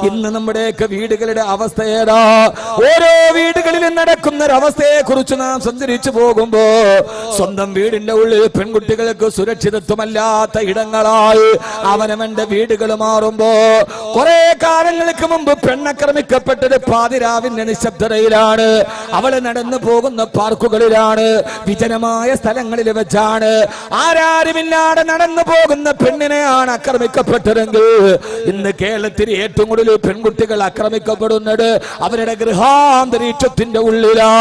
ഇന്ന് നമ്മുടെയൊക്കെ വീടുകളുടെ അവസ്ഥ ഏതാ? ഓരോ വീടുകളിലും നടക്കുന്ന ഒരവസ്ഥയെ കുറിച്ച് നാം സഞ്ചരിച്ചു പോകുമ്പോ സ്വന്തം വീടിന്റെ ഉള്ളിൽ പെൺകുട്ടികൾക്ക് സുരക്ഷിതത്വമല്ലാത്ത ഇടങ്ങളായി അവനവന്റെ വീടുകൾ മാറുമ്പോ, കുറെ കാലങ്ങൾക്ക് മുമ്പ് പെണ്ണാക്രമിക്കപ്പെട്ടത് പാതിരാവിന്റെ നിശബ്ദതയിലാണ്, അവള് നടന്നു പോകുന്ന പാർക്കുകളിലാണ്, വിജനമായ സ്ഥലങ്ങളിൽ വെച്ചാണ്. ആരാരുമില്ലാതെ നടന്നു പോകുന്ന പെണ്ണിനെയാണ് ആക്രമിക്കപ്പെട്ടതെങ്കിൽ ഇന്ന് കേരളത്തിൽ ഏറ്റവും കൂടുതൽ പെൺകുട്ടികൾ ആക്രമിക്കപ്പെടുന്നത് അവരുടെ ഗൃഹാന്തരീക്ഷത്തിന്റെ ഉള്ളിലാ.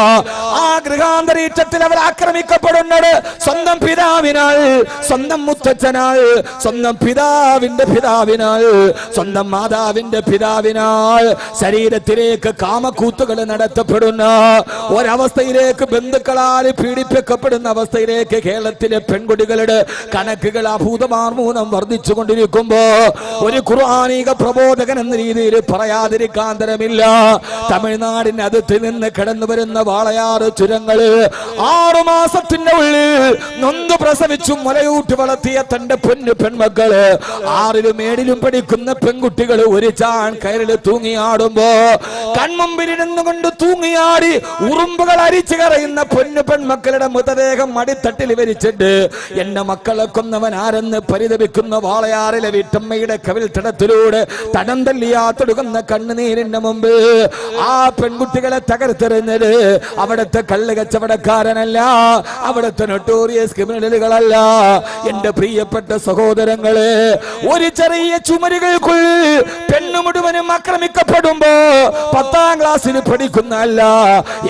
ആ ഗൃഹാന്തരീക്ഷത്തിൽ അവർ ആക്രമിക്കപ്പെടുന്നത് സ്വന്തം പിതാവിനാൽ, സ്വന്തം മുത്തച്ഛനാൽ, സ്വന്തം പിതാവിന്റെ പിതാവിനാൽ, സ്വന്തം മാതാവിന്റെ പിതാവിനാൽ ശരീരത്തിലേക്ക് കാമക്കൂത്തുകൾ നടത്തപ്പെടുന്ന ഒരവസ്ഥയിലേക്ക്, ബന്ധുക്കളാൽ പീഡിപ്പിക്കപ്പെടുന്ന അവസ്ഥയിലേക്ക് കേരളത്തിലെ പെൺകുട്ടികളുടെ കണക്കുകൾ അഭൂതമാർമൂലം വർദ്ധിച്ചു കൊണ്ടിരിക്കുമ്പോ ഒരു ഖുർആനിക പ്രബോധകൻ എന്ന രീതിയിൽ പറയാതിരിക്കാൻ തരമില്ല. തമിഴ്നാടിന്റെ അതിർത്തി നിന്ന് കടന്നു വരുന്ന വാളയാറ് ചുരങ്ങള് 6 മാസത്തിന്റെ ഉള്ളിൽ നൊന്തു പ്രസവിച്ചു മുലയൂട്ടി വളർത്തിയ തന്റെ പൊന്നു പെൺമക്കള്, 6ലും 7ലും പഠിക്കുന്ന പെൺകുട്ടികൾ ഒരു ചാൺ കയറിൽ തൂങ്ങിയാടുമ്പോ കൺമുമ്പിലിരുന്നു കൊണ്ട് തൂങ്ങിയാടി ഉറുമ്പുകൾ അരിച്ചു കറയുന്ന പൊന്നു പെൺമക്കളുടെ മൃതദേഹം അടിത്തട്ടിൽ വരിച്ചിട്ട് എന്റെ മക്കളെ കൊന്നവൻ ആരെന്ന് പരിതപിക്കുന്ന വാളയാറിലെ വീട്ടമ്മയുടെ കവിൽ തടത്തിലൂടെ തടം തല്ലിയാത്തൊടുക്കുന്ന കണ്ണുനീരിന്റെ മുമ്പ് ആ പെൺകുട്ടികളെ തകർത്തെറിഞ്ഞത് അവിടുത്തെ കള്ള് കച്ചവടക്കാരനല്ല, അവിടുത്തെ നൊട്ടോറിയസ് ക്രിമിനലുകളല്ല. എന്റെ പ്രിയപ്പെട്ട സഹോദരങ്ങളെ, ഒരു ചെറിയ ചുമരുകൾക്കുള്ളിൽ പെണ്ണു മുഴുവനും ആക്രമിക്കപ്പെടുമ്പോ 10ാം ക്ലാസ്സിൽ പഠിക്കുന്ന അല്ല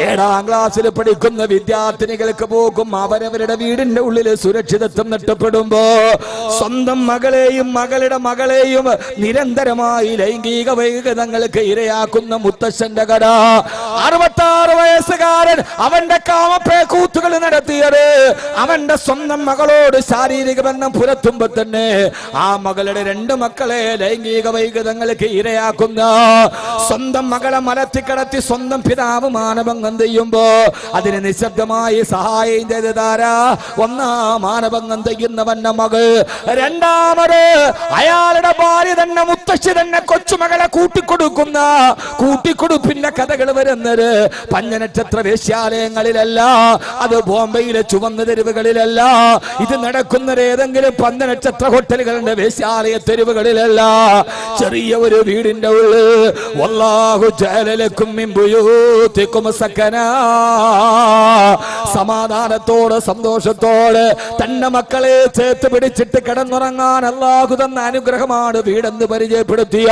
7ാം ക്ലാസ്സിൽ പഠിക്കുന്ന വിദ്യാർത്ഥിനികൾക്ക് പോകും അവരവരുടെ വീടിന്റെ ഉള്ളിൽ സുരക്ഷിതത്വം നഷ്ടപ്പെടുമ്പോ സ്വന്തം മകളെയും മകളുടെ മകളെയും നിരന്തരമായി ലൈംഗിക വൈകൃതങ്ങൾക്ക് ഇരയാക്കുന്ന മുത്തശ്ശന്റെ കഥ. 66 വയസ്സുകാരൻ അവന്റെ കാമപ്പേക്കൂത്തുകൾ നടത്തിയത് അവന്റെ സ്വന്തം മകളോട് ശാരീരിക ബന്ധം പുലർത്തുമ്പോ തന്നെ ആ മകളുടെ 2 മക്കളെ ലൈംഗിക വൈകൃതങ്ങൾക്ക് ഇരയാക്കുന്ന, സ്വന്തം മകളെ മലത്തിക്കടത്തി സ്വന്തം പിതാവ് മാനഭംഗം ചെയ്യുമ്പോ അതിന് നിശബ്ദമായി സഹായം ചെയ്തതാരാ? ഒന്നാം മാനഭംഗം ചെയ്യുന്നവന്റെ മകൾ, രണ്ടാമത് അയാളുടെ ഭാര്യ തന്നെ, മുത്തശ്ശി തന്നെ കൊച്ചുമകളെ കൂട്ടിക്കൊടുക്കുന്ന കൂട്ടിക്കൊടുപ്പിന്റെ കഥകൾ വരുന്നത് പഞ്ചനക്ഷത്ര വേശ്യാലയങ്ങളിലല്ല, അത് ബോംബെയിലെ ചുവന്ന തെരുവുകളിലല്ല, ഇത് നടക്കുന്നത് ഏതെങ്കിലും പഞ്ചനക്ഷത്ര ഹോട്ടലുകളുടെ വേശ്യാലയ തെരുവുകളിലല്ല. ചെറിയ ഒരു വീടിന്റെ ഉള്ളിൽ വല്ലാഹു ജഅലലക്കും മിൻ ബുയൂതികും സകനാ, സമാധാനത്തോടെ സന്തോഷത്തോടെ തന്റെ മക്കളെ ചേർത്ത് പിടിച്ചിട്ട് കിടന്നുറങ്ങാൻ അല്ലാഹു തന്ന അനുഗ്രഹമാണ് വീടെന്ന് പരിചയപ്പെടുത്തിയ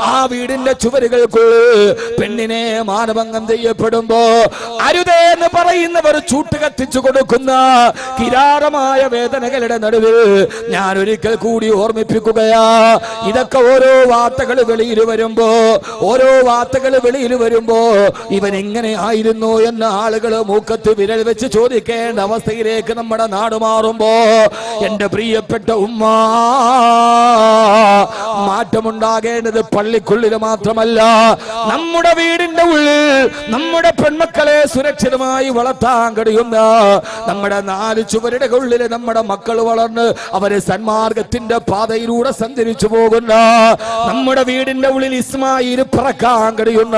ആ വീടിന്റെ ചുവരുകൾക്കുള്ളിൽ പെണ്ണിനെ മാനഭംഗം ചെയ്യപ്പെടുമ്പോ അരുതേ എന്ന് പറയുന്നവർ ചൂട്ട് കത്തിച്ചു കൊടുക്കുന്ന കിരാരമായ വേദനകളുടെ നടുവിൽ ഞാൻ ഒരിക്കൽ കൂടി ഓർമ്മിപ്പിക്കുകയാ. ഇതൊക്കെ ഓരോ വാർത്തകൾ വെളിയിൽ വരുമ്പോ ഇവൻ ഇങ്ങനെ ആയിരുന്നു എന്ന ആളുകൾ മൂക്കത്ത് വിരൽ വെച്ച് ചോദിക്കേണ്ട അവസ്ഥയിലേക്ക് നമ്മുടെ നാട് മാറുമ്പോ എന്റെ പ്രിയപ്പെട്ട ഉമ്മ, മാറ്റമുണ്ടാകേണ്ടത് പള്ളിക്കുള്ളിൽ മാത്രമല്ല, നമ്മുടെ വീടിന്റെ ഉള്ളിൽ നമ്മുടെ പെൺമക്കളെ സുരക്ഷിതമായി വളർത്താൻ കഴിയുന്ന, നമ്മുടെ 4 ചുവരുടെ ഉള്ളിൽ നമ്മുടെ മക്കൾ വളർന്ന് അവര് സന്മാർഗത്തിന്റെ പാതയിലൂടെ സഞ്ചരിച്ചു പോകുന്ന, നമ്മുടെ വീടിന്റെ ഉള്ളിൽ ഇസ്മായിൽ പറക്കാൻ കഴിയുന്ന,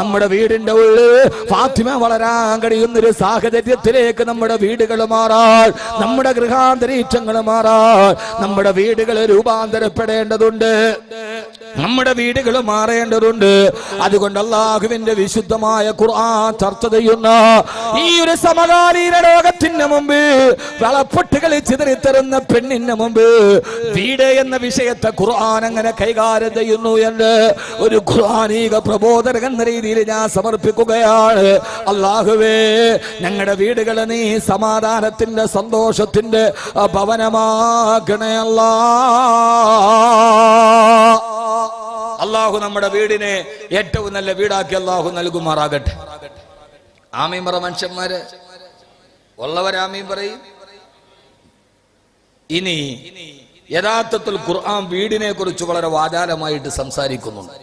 നമ്മുടെ വീടിന്റെ ഉള്ളിൽ ഫാത്തിമ വളരാൻ കഴിയുന്ന ഒരു സാഹചര്യത്തിലേക്ക് നമ്മുടെ വീടുകൾ മാറാൻ, നമ്മുടെ ഗൃഹാന്തരീക്ഷങ്ങൾ മാറാൻ നമ്മുടെ വീടുകൾ രൂപാന്തരപ്പെടേണ്ടതുണ്ട്, നമ്മുടെ വീടുകൾ മാറേണ്ടതുണ്ട്. അതുകൊണ്ട് അല്ലാഹുവിന്റെ വിശുദ്ധമായ ഖുർആൻ ചർച്ച ചെയ്യുന്ന ഈ ഒരു സമകാലീന ലോകത്തിന് മുമ്പ്, വളപ്പൊട്ടുകളിൽ ചിതറിത്തരുന്ന പെണ്ണിന് മുമ്പ് വീട് എന്ന വിഷയത്തെ ഖുർആൻ അങ്ങനെ കൈകാര്യം ചെയ്യുന്നു എന്ന് ഒരു ഖുർആനിക പ്രബോധകൻ എന്ന രീതിയിൽ ഞാൻ സമർപ്പിക്കുകയാണ്. അല്ലാഹുവേ, ഞങ്ങളുടെ വീടുകളെ നീ സമാധാനത്തിന്റെ സന്തോഷത്തിന്റെ ഭവനമാക്കണേ അല്ലാ. അല്ലാഹു നമ്മുടെ വീടിനെ ഏറ്റവും നല്ല വീടാക്കി അല്ലാഹു നൽകുമാറാകട്ടെ. ആമീൻ പറ മനുഷ്യന്മാര് ഉള്ളവരാമീൻ പറയും. ഇനി യഥാർത്ഥത്തിൽ ഖുർആൻ വീടിനെ കുറിച്ച് വളരെ വാചാലമായിട്ട് സംസാരിക്കുന്നുണ്ട്.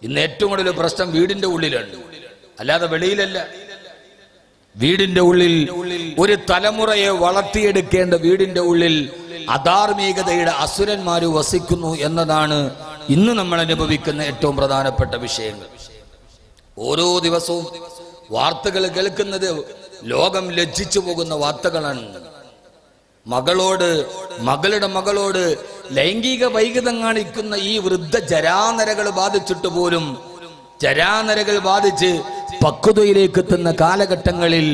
ഇന്ന് ഏറ്റവും കൂടുതൽ പ്രശ്നം വീടിന്റെ ഉള്ളിലാണ്, അല്ലാതെ വെളിയിലല്ല. വീടിന്റെ ഉള്ളിൽ ഒരു തലമുറയെ വളർത്തിയെടുക്കേണ്ട വീടിന്റെ ഉള്ളിൽ അധാർമികതയുടെ അസുരന്മാര് വസിക്കുന്നു എന്നതാണ് ഇന്ന് നമ്മൾ അനുഭവിക്കുന്ന ഏറ്റവും പ്രധാനപ്പെട്ട വിഷയങ്ങൾ. ഓരോ ദിവസവും വാർത്തകൾ കേൾക്കുന്നത് ലോകം ലജ്ജിച്ചു പോകുന്ന വാർത്തകളാണ്. മകളുടെ മകളോട് ലൈംഗിക വൈകൃതം കാണിക്കുന്ന ഈ വൃദ്ധ ജരാനരകൾ ബാധിച്ചിട്ട് പോലും ജരാനരകൾ ബാധിച്ച് പക്വതയിലേക്ക് എത്തുന്ന കാലഘട്ടങ്ങളിൽ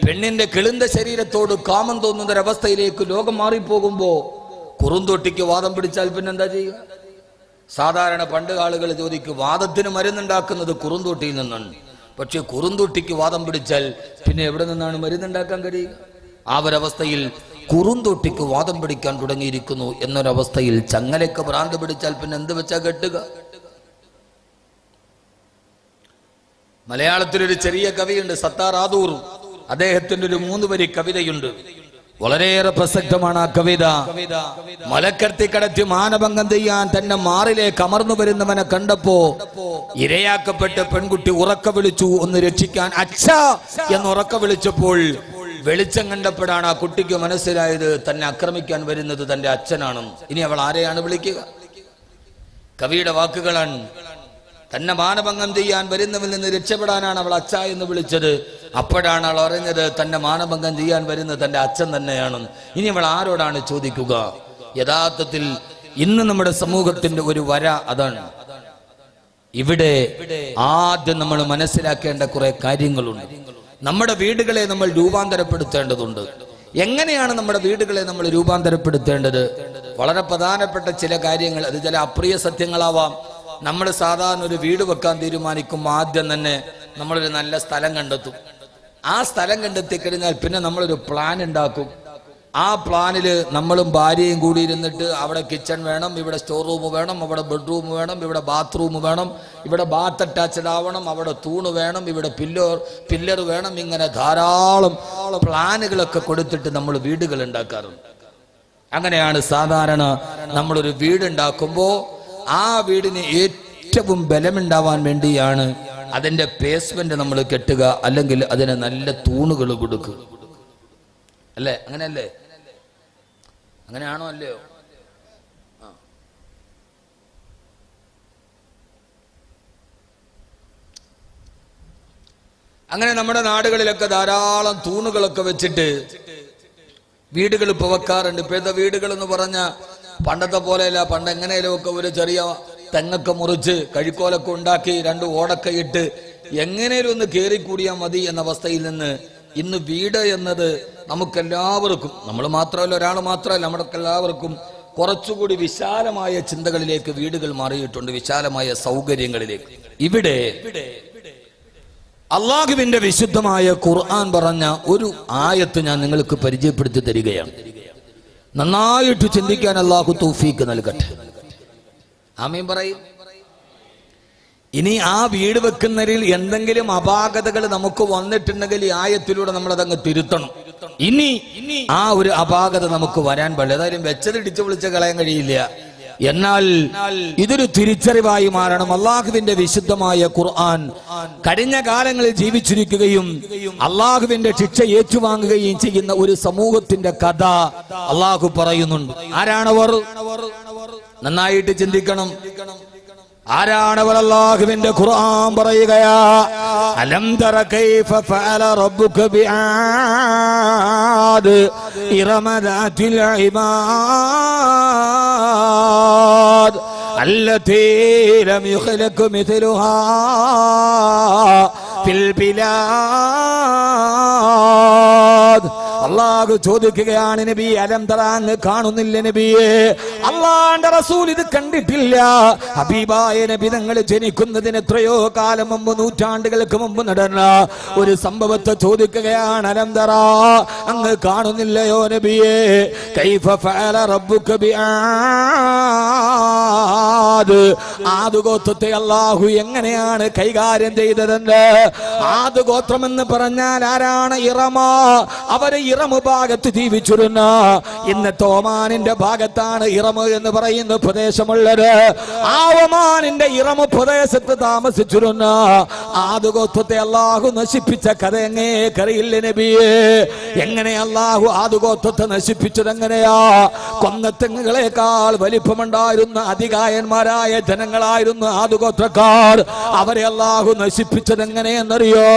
പെണ്ണിന്റെ കിളുന്ത ശരീരത്തോട് കാമം തോന്നുന്ന ഒരവസ്ഥയിലേക്ക് ലോകം മാറിപ്പോകുമ്പോ കുറുന്തോട്ടിക്ക് വാദം പിടിച്ചാൽ പിന്നെന്താ ചെയ്യുക? സാധാരണ പണ്ട് ആളുകൾ ചോദിക്കും, വാദത്തിന് മരുന്നുണ്ടാക്കുന്നത് കുറുന്തോട്ടിയിൽ നിന്നാണ്. പക്ഷെ കുറുന്തോട്ടിക്ക് വാദം പിടിച്ചാൽ പിന്നെ എവിടെ നിന്നാണ് മരുന്നുണ്ടാക്കാൻ കഴിയുക? ആ ഒരവസ്ഥയിൽ കുറുന്തോട്ടിക്ക് വാദം പിടിക്കാൻ തുടങ്ങിയിരിക്കുന്നു എന്നൊരവസ്ഥയിൽ ചങ്ങലയ്ക്ക് ഭ്രാന്ത് പിടിച്ചാൽ പിന്നെ എന്ത് വെച്ചാ കെട്ടുക? മലയാളത്തിലൊരു ചെറിയ കവിയുണ്ട്, സത്താർ ആദൂർ. അദ്ദേഹത്തിന്റെ ഒരു 3 വരി കവിതയുണ്ട്, വളരെയേറെ പ്രസക്തമാണ് ആ കവിത. മലക്കടത്തി കടത്തി മാനഭംഗം ചെയ്യാൻ തന്നെ മാറിലേക്ക് അമർന്നു വരുന്നവനെ കണ്ടപ്പോ ഇരയാക്കപ്പെട്ട പെൺകുട്ടി ഉറക്ക വിളിച്ചു ഒന്ന് രക്ഷിക്കാൻ, അച്ഛാ എന്ന് ഉറക്ക വിളിച്ചപ്പോൾ വെളിച്ചം കണ്ടപ്പോഴാണ് ആ കുട്ടിക്ക് മനസ്സിലായത് തന്നെ ആക്രമിക്കാൻ വരുന്നത് തന്റെ അച്ഛനാണെന്ന്. ഇനി അവൾ ആരെയാണ് വിളിക്കുക? കവിയുടെ വാക്കുകളാണ്. തന്നെ മാനഭംഗം ചെയ്യാൻ വരുന്നവരിൽ നിന്ന് രക്ഷപ്പെടാനാണ് അവൾ അച്ഛ എന്ന് വിളിച്ചത്. അപ്പോഴാണ് അവൾ അറിഞ്ഞത് തന്നെ മാനഭംഗം ചെയ്യാൻ വരുന്നത് തന്റെ അച്ഛൻ തന്നെയാണ്. ഇനി അവൾ ആരോടാണ് ചോദിക്കുക? യഥാർത്ഥത്തിൽ ഇന്ന് നമ്മുടെ സമൂഹത്തിന്റെ ഒരു വര അതാണ്. ഇവിടെ ആദ്യം നമ്മൾ മനസ്സിലാക്കേണ്ട കുറെ കാര്യങ്ങളുണ്ട്. നമ്മുടെ വീടുകളെ നമ്മൾ രൂപാന്തരപ്പെടുത്തേണ്ടതുണ്ട്. എങ്ങനെയാണ് നമ്മുടെ വീടുകളെ നമ്മൾ രൂപാന്തരപ്പെടുത്തേണ്ടത്? വളരെ പ്രധാനപ്പെട്ട ചില കാര്യങ്ങൾ. അത് ചില അപ്രിയ സത്യങ്ങളാവാം. നമ്മൾ സാധാരണ ഒരു വീട് വെക്കാൻ തീരുമാനിക്കുമ്പോൾ ആദ്യം തന്നെ നമ്മളൊരു നല്ല സ്ഥലം കണ്ടെത്തും. ആ സ്ഥലം കണ്ടെത്തി കഴിഞ്ഞാൽ പിന്നെ നമ്മളൊരു പ്ലാൻ ഉണ്ടാക്കും. ആ പ്ലാനിൽ നമ്മളും ഭാര്യയും കൂടി ഇരുന്നിട്ട് അവിടെ കിച്ചൺ വേണം, ഇവിടെ സ്റ്റോർ റൂം വേണം, അവിടെ ബെഡ്റൂം വേണം, ഇവിടെ ബാത്റൂം വേണം, ഇവിടെ ബാത്ത് അറ്റാച്ച്ഡ് ആവണം, അവിടെ തൂണ് വേണം, ഇവിടെ പില്ലർ വേണം. ഇങ്ങനെ ധാരാളം പ്ലാനുകളൊക്കെ കൊടുത്തിട്ട് നമ്മൾ വീടുകൾ ഉണ്ടാക്കാറുണ്ട്. അങ്ങനെയാണ് സാധാരണ നമ്മളൊരു വീടുണ്ടാക്കുമ്പോൾ ആ വീടിന് ഏറ്റവും ബലമുണ്ടാവാൻ വേണ്ടിയാണ് അതിന്റെ ബേസ്മെന്റ് നമ്മൾ കെട്ടുക, അല്ലെങ്കിൽ അതിന് നല്ല തൂണുകൾ കൊടുക്കുക. അല്ലേ? അങ്ങനെയല്ലേ? അങ്ങനെയാണോ അല്ലയോ? അങ്ങനെ നമ്മുടെ നാടുകളിലൊക്കെ ധാരാളം തൂണുകളൊക്കെ വെച്ചിട്ട് വീടുകൾ ഇപ്പോൾ വെക്കാറുണ്ട്. ഇപ്പോഴത്തെ വീടുകൾ എന്ന് പറഞ്ഞ പണ്ടത്തെ പോലെയല്ല. പണ്ട് എങ്ങനെയും ഒക്കെ ഒരു ചെറിയ തെങ്ങൊക്കെ മുറിച്ച് കഴിക്കോലൊക്കെ ഉണ്ടാക്കി 2 ഓടൊക്കെ ഇട്ട് എങ്ങനെയും ഒന്ന് കയറിക്കൂടിയാൽ മതി എന്ന അവസ്ഥയിൽ നിന്ന് ഇന്ന് വീട് എന്നത് നമുക്കെല്ലാവർക്കും, നമ്മൾ മാത്രമല്ല, ഒരാൾ മാത്രമല്ല, നമുക്കെല്ലാവർക്കും കുറച്ചുകൂടി വിശാലമായ ചിന്തകളിലേക്ക് വീടുകൾ മാറിയിട്ടുണ്ട്, വിശാലമായ സൗകര്യങ്ങളിലേക്ക്. ഇവിടെ അള്ളാഹുവിന്റെ വിശുദ്ധമായ ഖുർആൻ പറഞ്ഞ ഒരു ആയത്ത് ഞാൻ നിങ്ങൾക്ക് പരിചയപ്പെടുത്തി തരികയാണ്. നന്നായിട്ട് ചിന്തിക്കാൻ അള്ളാഹു തൗഫീക്ക് നൽകട്ടെ. ആമീൻ പറയും. ഇനി ആ വീട് വെക്കുന്നതിൽ എന്തെങ്കിലും അപാകതകൾ നമുക്ക് വന്നിട്ടുണ്ടെങ്കിൽ ഈ ആയത്തിലൂടെ നമ്മൾ അതങ്ങ് തിരുത്തണം. ഇനി ആ ഒരു അപാകത നമുക്ക് വരാൻ പാടില്ല. ഏതായാലും വെച്ചത് ഇടിച്ചു വിളിച്ച് കളയാൻ കഴിയില്ല. എന്നാൽ ഇതൊരു തിരിച്ചറിവായി മാറണം. അള്ളാഹുവിന്റെ വിശുദ്ധമായ ഖുർആൻ കഴിഞ്ഞ കാലങ്ങളിൽ ജീവിച്ചിരിക്കുകയും അള്ളാഹുവിന്റെ ശിക്ഷ ഏറ്റുവാങ്ങുകയും ചെയ്യുന്ന ഒരു സമൂഹത്തിന്റെ കഥ അള്ളാഹു പറയുന്നുണ്ട്. ആരാണവർ? നന്നായിട്ട് ചിന്തിക്കണം. ആരാണവർ? അല്ലാഹുവിന്റെ ഖുർആൻ പറയുകയാ, അലം തറ കൈഫ ഫഅല റബ്ബുക ബിആദ് ഇറമ ദാതിൽ ഇമാദ് അല്ലതീ ലം യുഖ്ലഖ മിഥ്ലുഹാ ഫിൽ ബിലാദ്. അള്ളാഹു ചോദിക്കുകയാണ്, നബി അലം തറ, അങ്ങ് കാണുന്നില്ല നബിയെ? അള്ളാന്റെ റസൂൽ ഇത് കണ്ടിട്ടില്ല. ഹബീബായ നബി തങ്ങൾ ജനിക്കുന്നതിന് എത്രയോ കാലം മുമ്പ്, നൂറ്റാണ്ടുകൾക്ക് മുമ്പ് നടന്ന ഒരു സംഭവത്തെ ചോദിക്കുകയാണ്. അലം തറ, അങ്ങ് കാണുന്നില്ലയോ നബിയെ? കൈഫ ഫഅല റബ്ബുക ബിആദ്. ആദ് ഗോത്രത്തെ അള്ളാഹു എങ്ങനെയാണ് കൈകാര്യം ചെയ്തതെന്ന്. ആദ് ഗോത്രം എന്ന് പറഞ്ഞാൽ ആരാണ്? ഇറമ. അവരെ ഇറമു ഭാഗത്ത് ജീവിച്ചിരുന്ന, ഇന്നത്തെ ഒമാനിന്റെ ഭാഗത്താണ് ഇറമ് എന്ന് പറയുന്ന പ്രദേശമുള്ളത്. ആ ഒമാനിന്റെ ഇറമു പ്രദേശത്ത് താമസിച്ചിരുന്ന ആദ് ഗോത്രത്തെ അള്ളാഹു നശിപ്പിച്ച കഥ എങ്ങേക്കറിയില്ല നബിയേ. എങ്ങനെ അള്ളാഹു ആദ് ഗോത്രത്തെ നശിപ്പിച്ചത് എങ്ങനെയാ? കൊന്നത്തെങ്ങുകളെക്കാൾ വലിപ്പമുണ്ടായിരുന്ന അതികായന്മാരായ ജനങ്ങളായിരുന്നു ആദ് ഗോത്രക്കാർ. അവരെ അള്ളാഹു നശിപ്പിച്ചത് എങ്ങനെയെന്നറിയോ?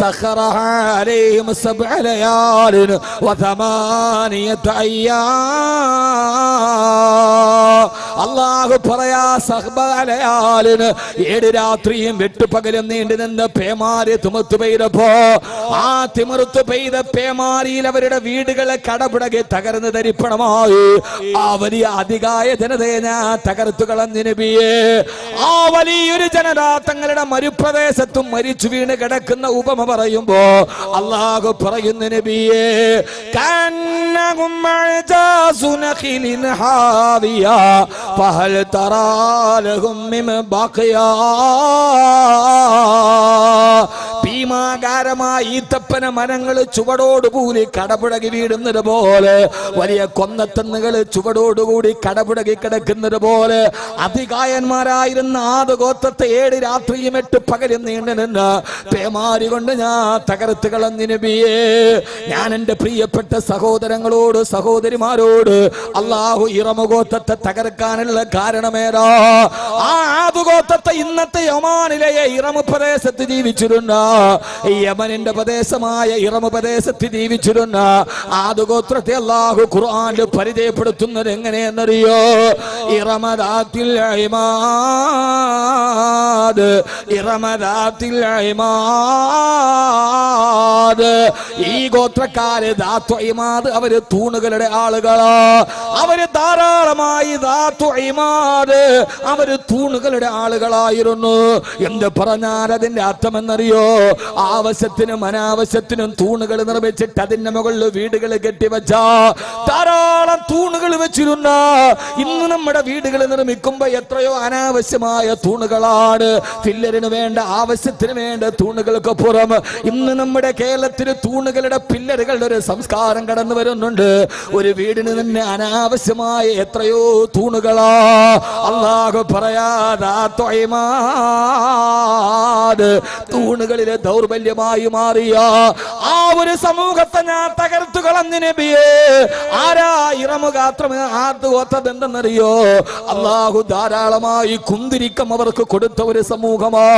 സഖറഹ അലൈഹിം സബ്അ ലയാലിൻ വസമാനിയത അയ്യാം. അള്ളാഹു പറയാ, സഹബലയാലിന് 7 രാത്രിയും 8 പകലും നീണ്ടു നിന്ന് പേമാരി തിമിർത്തു പെയ്തപ്പോ ആ തിമിർത്തു പെയ്ത പേമാരിയിൽ അവരുടെ വീടുകളെ കടപുടകെ തകർന്ന് തരിപ്പണമായി. ആ വലിയ അതികായ ജനതയെ ഞാൻ തകർത്തു കളഞ്ഞു നബിയേ. ആ വലിയൊരു ജനത തങ്ങളുടെ മരുപ്രദേശത്തും മരിച്ചു വീണ് കിടക്കുന്ന ഉപമ പറയുമ്പോ അള്ളാഹു പറയുന്നു നബിയേ, കന്നഹും അജാസു നഖിലിൻ ഹാവിയ ഫഹൽ തറാ ലഹും മിൻ ബഖിയാ. ഭീമാകാരമായ ഈത്തപ്പന മരങ്ങൾ ചുവടോടുകൂടി കടപുടകി വീടുന്നത് പോലെ, വലിയ കൊന്നത്തന്നുകൾ ചുവടോടുകൂടി കടപുടകി കിടക്കുന്നത് പോലെ അതികായന്മാരായിരുന്ന ആദ് ഗോത്രത്തെ 7 രാത്രിയും 8 പകലും നീണ്ടു നിന്ന് പേമാരി കൊണ്ട് ഞാൻ തകർത്ത് കളഞ്ഞു നബിയേ. ഞാൻ എൻ്റെ പ്രിയപ്പെട്ട സഹോദരങ്ങളോട് സഹോദരിമാരോട് അള്ളാഹു ഇറമു ഗോത്രത്തെ തകർക്കാനുള്ള കാരണമേതാ? ആ ആദ് ഗോത്രത്തെ ഇന്നത്തെ ഒമാനിലെ ഇറമു പ്രദേശത്ത് ജീവിച്ചിരുന്ന, യമനിന്റെ പ്രദേശമായ ഇറമു പ്രദേശത്ത് ജീവിച്ചിരുന്ന ആദ് ഗോത്രത്തെ അല്ലാഹു ഖുർആനിൽ പരിചയപ്പെടുത്തുന്നത് എങ്ങനെയെന്നറിയോ? ഇറമദാത്തിൽ ഇമാദ്, ഇറമദാത്തിൽ ഇമാദ്. ഈ ഗോത്രക്കാര് ദാത്തു ഇമാദ്, അവര് തൂണുകളുടെ ആളുകളാ. അവര് ധാരാളമായി ദാത്തു ഇമാദ്, അവര് തൂണുകളുടെ ആളുകളായിരുന്നു. എന്ത് പറഞ്ഞാൽ അതിന്റെ അർത്ഥം എന്നറിയോ? ആവശ്യത്തിനും അനാവശ്യത്തിനും തൂണുകൾ നിർമ്മിച്ചിട്ട് അതിന്റെ മുകളിൽ വീടുകൾ കെട്ടിവെച്ച ധാരാളം തൂണുകൾ വെച്ചിരുന്ന, ഇന്ന് നമ്മുടെ വീടുകൾ നിർമ്മിക്കുമ്പോ എത്രയോ അനാവശ്യമായ തൂണുകളാണ്. പില്ലറിന് വേണ്ട, ആവശ്യത്തിന് വേണ്ട തൂണുകൾക്ക് പുറം ഇന്ന് നമ്മുടെ കേരളത്തിൽ തൂണുകളുടെ പില്ലറുകളുടെ ഒരു സംസ്കാരം കടന്നു വരുന്നുണ്ട്. ഒരു വീടിന് തന്നെ അനാവശ്യമായ എത്രയോ തൂണുകളാ. അല്ലാഹു പറയാതെ തൂണുകളിലെ ദൗർബല്യമായി മാറിയ ആ ഒരു സമൂഹത്തെ ഞാൻ തകർത്തു കളഞ്ഞു നബിയേ. ആരാ ഇറമു ഗോത്രം ആദ് ഗോത്രം എന്തെന്നറിയോ? അള്ളാഹു ധാരാളമായി കുന്തിരിക്കം അവർക്ക് കൊടുത്ത ഒരു സമൂഹമാ.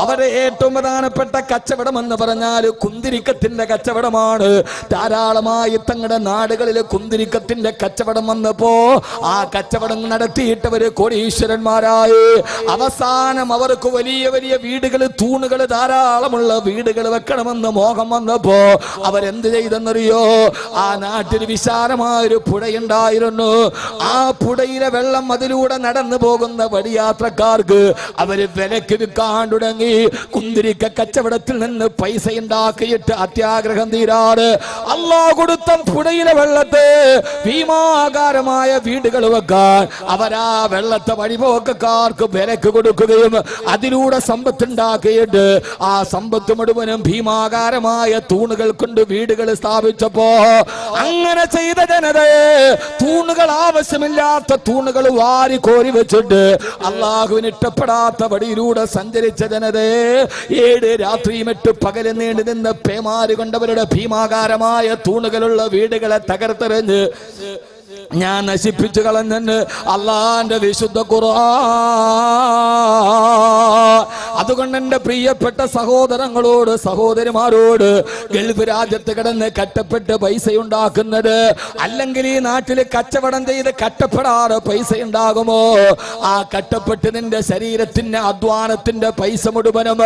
അവരെ ഏറ്റവും പ്രധാനപ്പെട്ട കച്ചവടം എന്ന് പറഞ്ഞാൽ കുന്തിരിക്കത്തിന്റെ കച്ചവടമാണ്. ധാരാളമായി തങ്ങളുടെ നാടുകളിൽ കുന്തിരിക്കത്തിന്റെ കച്ചവടം വന്നപ്പോ ആ കച്ചവടം നടത്തിയിട്ടവര് കോടീശ്വരന്മാരായി. അവസാനം അവർക്ക് വലിയ വലിയ വീടുകൾ, തൂണുകൾ, ധാരാളമുള്ള വീടുകൾ വെക്കണമെന്ന് മോഹം വന്നപ്പോ അവരെന്ത് ചെയ്തെന്നറിയോ? ആ നാട്ടിൽ വിശാലമായൊരു പുഴയുണ്ടായിരുന്നു. ആ പുഴയിലെ വെള്ളം അതിലൂടെ നടന്നു പോകുന്ന വഴിയാത്രക്കാർക്ക് അവര് വിലക്ക് വിൽക്കാൻ തുടങ്ങി. കുന്തിരിക്ക കച്ചവടത്തിൽ നിന്ന് പൈസ ഉണ്ടാക്കിയിട്ട് അത്യാഗ്രഹം തീരാറ് അല്ലാഹു കൊടുത്ത പുഴയിലെ വെള്ളത്തെ ഭീമാകാരമായ വീടുകൾ വെക്കാൻ അവരാ വെള്ളത്തെ വഴിപോക്കക്കാർക്ക് വിലക്ക് കൊടുക്കുകയും അതിലൂടെ സമ്പത്തുണ്ടാക്കിയിട്ട് ആ സമ്പത്ത് മുഴുവനും ഭീമാകാരമായ തൂണുകൾ കൊണ്ട് വീടുകൾ സ്ഥാപിച്ചപ്പോ അങ്ങനെ ചെയ്ത ജനതയെ തൂണുകൾ, ആവശ്യമില്ലാത്ത തൂണുകൾ വാരി കോരി വെച്ചിട്ട് അള്ളാഹുവിന് ഇഷ്ടപ്പെടാത്ത വഴിയിലൂടെ സഞ്ചരിച്ച ജനതയെ 7 രാത്രിയും 8 പകലും നീണ്ടു നിന്ന് പേമാരി കൊണ്ടവരുടെ ഭീമാകാരമായ തൂണുകളുള്ള വീടുകളെ തകർത്തെറിഞ്ഞ് ഞാൻ നശിപ്പിച്ചു കളഞ്ഞെന്ന് അള്ളാന്റെ വിശുദ്ധ ഖുർആൻ. അതുകൊണ്ട് എൻ്റെ പ്രിയപ്പെട്ട സഹോദരങ്ങളോട് സഹോദരിമാരോട്, ഗൾഫ് രാജ്യത്ത് കിടന്ന് കഷ്ടപ്പെട്ട് പൈസ ഉണ്ടാക്കുന്നത്, അല്ലെങ്കിൽ ഈ നാട്ടിൽ കച്ചവടം ചെയ്ത് കഷ്ടപ്പെടാറ് പൈസ ഉണ്ടാകുമോ? ആ കഷ്ടപ്പെട്ട് നിന്റെ ശരീരത്തിന്റെ അധ്വാനത്തിന്റെ പൈസ മുഴുവനും